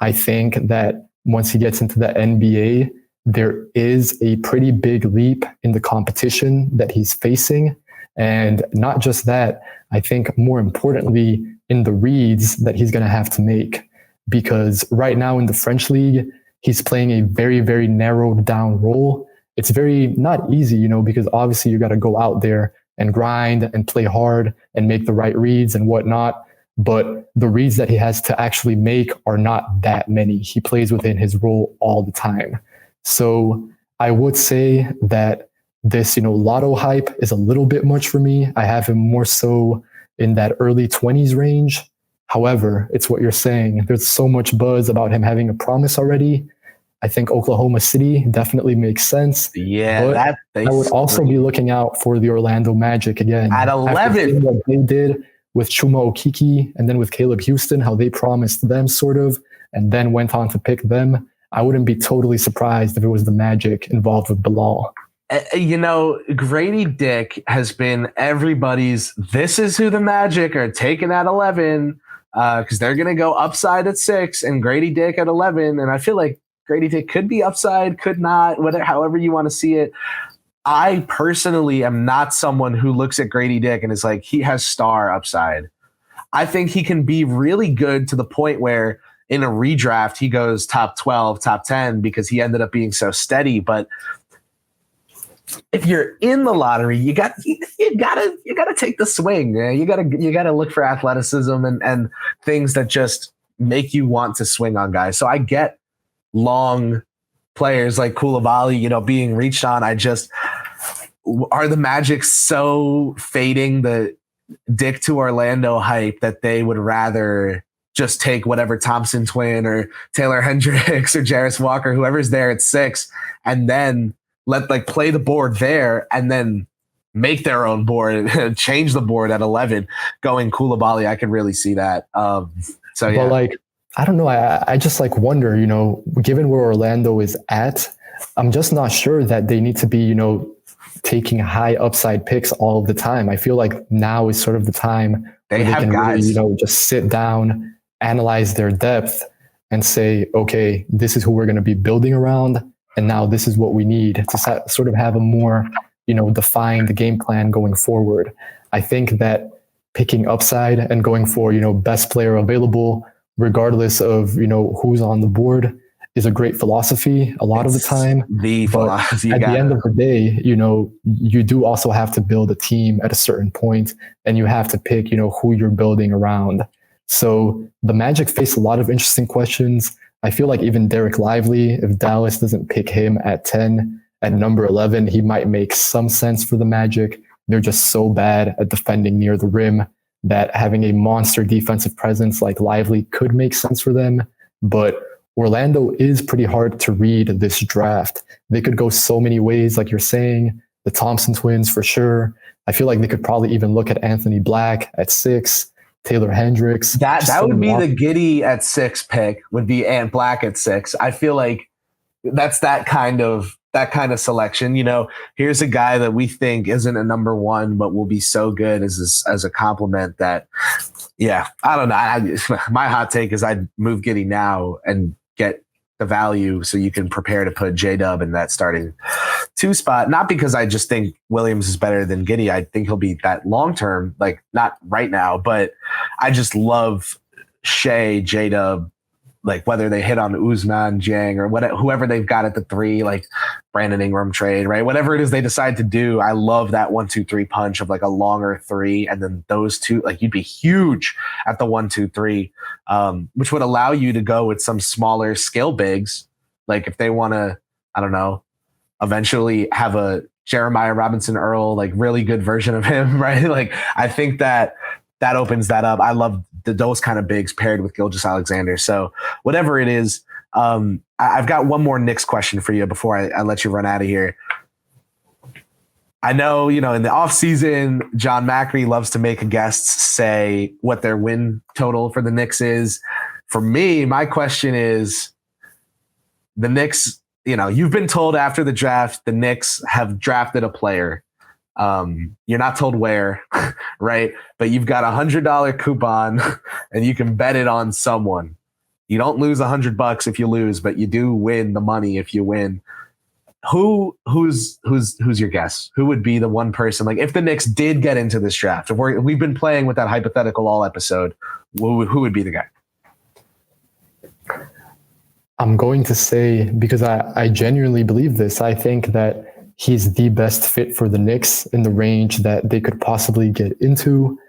I think that once he gets into the NBA, there is a pretty big leap in the competition that he's facing. And not just that, I think more importantly, in the reads that he's going to have to make. Because right now in the French league, he's playing a very, very narrowed down role. It's very not easy, because obviously you got to go out there and grind and play hard and make the right reads and whatnot. But the reads that he has to actually make are not that many. He plays within his role all the time. So I would say that this, lotto hype is a little bit much for me. I have him more so in that early 20s range. However, it's what you're saying. There's so much buzz about him having a promise already. I think Oklahoma City definitely makes sense. Yeah, I would also be looking out for the Orlando Magic again. At 11. What they did with Chuma Okeke and then with Caleb Houston, how they promised them sort of, and then went on to pick them. I wouldn't be totally surprised if it was the Magic involved with Bilal. Grady Dick has been everybody's, this is who the Magic are taking at 11, because they're going to go upside at 6 and Grady Dick at 11. And I feel like Grady Dick could be upside, could not, whatever, however you want to see it. I personally am not someone who looks at Grady Dick and is like, he has star upside. I think he can be really good to the point where in a redraft, he goes top 12, top 10, because he ended up being so steady. But if you're in the lottery, you gotta take the swing. Man. You gotta look for athleticism and things that just make you want to swing on guys. So I get long players like Koulibaly, being reached on. Are the Magic so fading the Dick to Orlando hype that they would rather just take whatever Thompson twin or Taylor Hendricks or Jarris Walker, whoever's there at 6, and then play the board there and then make their own board and change the board at 11 going Koulibaly? I can really see that. So yeah. But I don't know. I just wonder, given where Orlando is at, I'm just not sure that they need to be, taking high upside picks all of the time. I feel like now is sort of the time they can guys, really, just sit down, analyze their depth and say, okay, this is who we're going to be building around. And now this is what we need to sort of have a more, defined game plan going forward. I think that picking upside and going for, best player available, regardless of, who's on the board, is a great philosophy a lot of the time. The philosophy. At the end of the day, you do also have to build a team at a certain point, and you have to pick, who you're building around. So the Magic face a lot of interesting questions. I feel like even Derek Lively, if Dallas doesn't pick him at 10, at number 11, he might make some sense for the Magic. They're just so bad at defending near the rim that having a monster defensive presence like Lively could make sense for them. But Orlando is pretty hard to read this draft. They could go so many ways, like you're saying, the Thompson twins for sure. I feel like they could probably even look at Anthony Black at 6, Taylor Hendricks. That would be the Giddey at 6 pick, would be Ant Black at 6. I feel like that's that kind of selection. Here's a guy that we think isn't a number 1, but will be so good as a compliment that, yeah, I don't know. My hot take is I'd move Giddey now and get the value so you can prepare to put J-Dub in that starting 2 spot, not because I just think Williams is better than Giddey. I think he'll be that long-term, like not right now, but I just love Shea, J-Dub, like whether they hit on Usman, Jang, or whatever, whoever they've got at the 3, like Brandon Ingram trade, right? Whatever it is they decide to do, I love that 1-2-3 punch of like a longer 3, and then those two, like you'd be huge at the 1-2-3, which would allow you to go with some smaller scale bigs, like if they want to, I don't know, eventually have a Jeremiah Robinson Earl, like really good version of him, right? Like I think that opens that up. I love those kind of bigs paired with Gilgeous-Alexander. So whatever it is, I've got one more Knicks question for you before I let you run out of here. I know, in the offseason, John Macri loves to make guests say what their win total for the Knicks is. For me, my question is, the Knicks, you've been told after the draft, the Knicks have drafted a player. You're not told where, right? But you've got $100 coupon and you can bet it on someone. You don't lose $100 if you lose, but you do win the money if you win. Who's your guess? Who would be the one person? Like if the Knicks did get into this draft, if we've been playing with that hypothetical all episode, who would be the guy? I'm going to say, because I genuinely believe this, I think that he's the best fit for the Knicks in the range that they could possibly get into.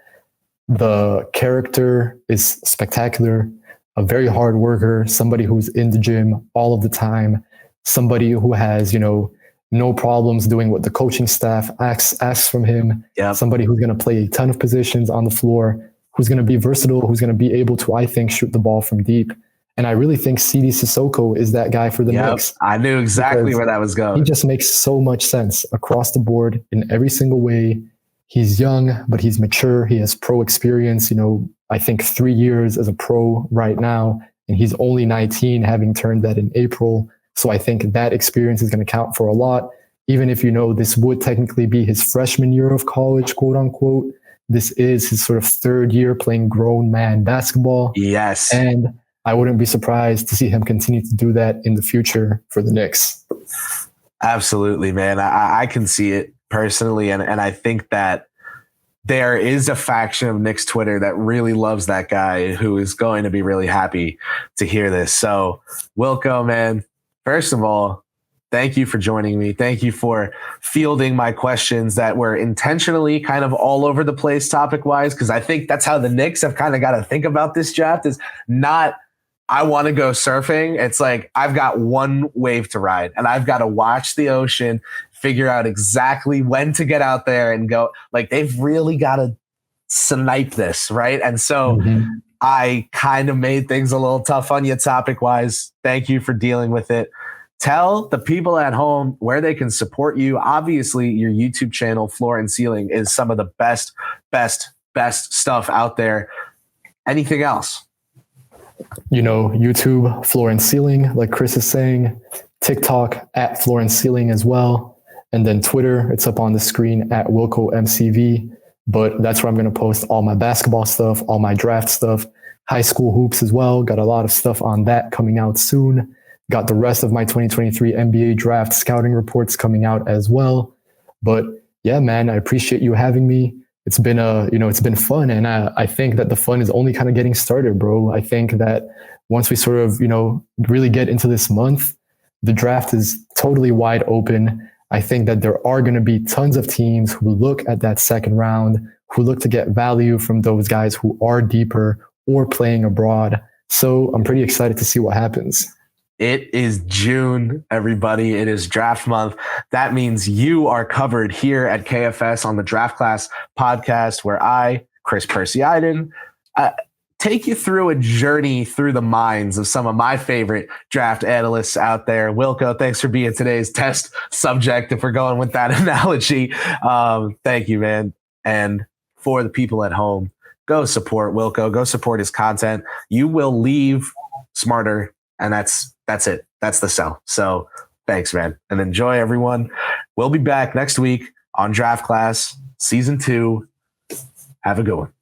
The character is spectacular, a very hard worker, somebody who's in the gym all of the time, somebody who has, no problems doing what the coaching staff asks from him, somebody who's going to play a ton of positions on the floor, who's going to be versatile, who's going to be able to, I think, shoot the ball from deep. And I really think CD Sissoko is that guy for the Knicks. I knew exactly where that was going. He just makes so much sense across the board in every single way. He's young, but he's mature. He has pro experience, I think 3 years as a pro right now. And he's only 19, having turned that in April. So I think that experience is going to count for a lot. Even if, this would technically be his freshman year of college, quote unquote. This is his sort of 3rd year playing grown man basketball. Yes. And I wouldn't be surprised to see him continue to do that in the future for the Knicks. Absolutely, man. I can see it personally. And I think that there is a faction of Knicks Twitter that really loves that guy, who is going to be really happy to hear this. So Wilko, man, first of all, thank you for joining me. Thank you for fielding my questions that were intentionally kind of all over the place topic wise, because I think that's how the Knicks have kind of got to think about this draft, is not, I want to go surfing. It's like, I've got one wave to ride and I've got to watch the ocean, figure out exactly when to get out there and go. Like, they've really got to snipe this, right? And so I kind of made things a little tough on you topic wise. Thank you for dealing with it. Tell the people at home where they can support you. Obviously, your YouTube channel, Floor and Ceiling, is some of the best stuff out there. Anything else? YouTube, Floor and Ceiling, like Kris is saying, TikTok at Floor and Ceiling as well. And then Twitter, it's up on the screen at Wilko MCV. But that's where I'm going to post all my basketball stuff, all my draft stuff, high school hoops as well. Got a lot of stuff on that coming out soon. Got the rest of my 2023 NBA draft scouting reports coming out as well. But yeah, man, I appreciate you having me. It's been it's been fun. And I think that the fun is only kind of getting started, bro. I think that once we sort of, really get into this month, the draft is totally wide open. I think that there are going to be tons of teams who look at that second round, who look to get value from those guys who are deeper or playing abroad. So I'm pretty excited to see what happens. It is June, everybody. It is draft month. That means you are covered here at KFS on the Draft Class podcast, where I, Chris Percy-Iden, take you through a journey through the minds of some of my favorite draft analysts out there. Wilko, thanks for being today's test subject, if we're going with that analogy. Thank you, man. And for the people at home, go support Wilko. Go support his content. You will leave smarter, and that's it. That's the sell. So thanks, man. And enjoy, everyone. We'll be back next week on Draft Class Season 2. Have a good one.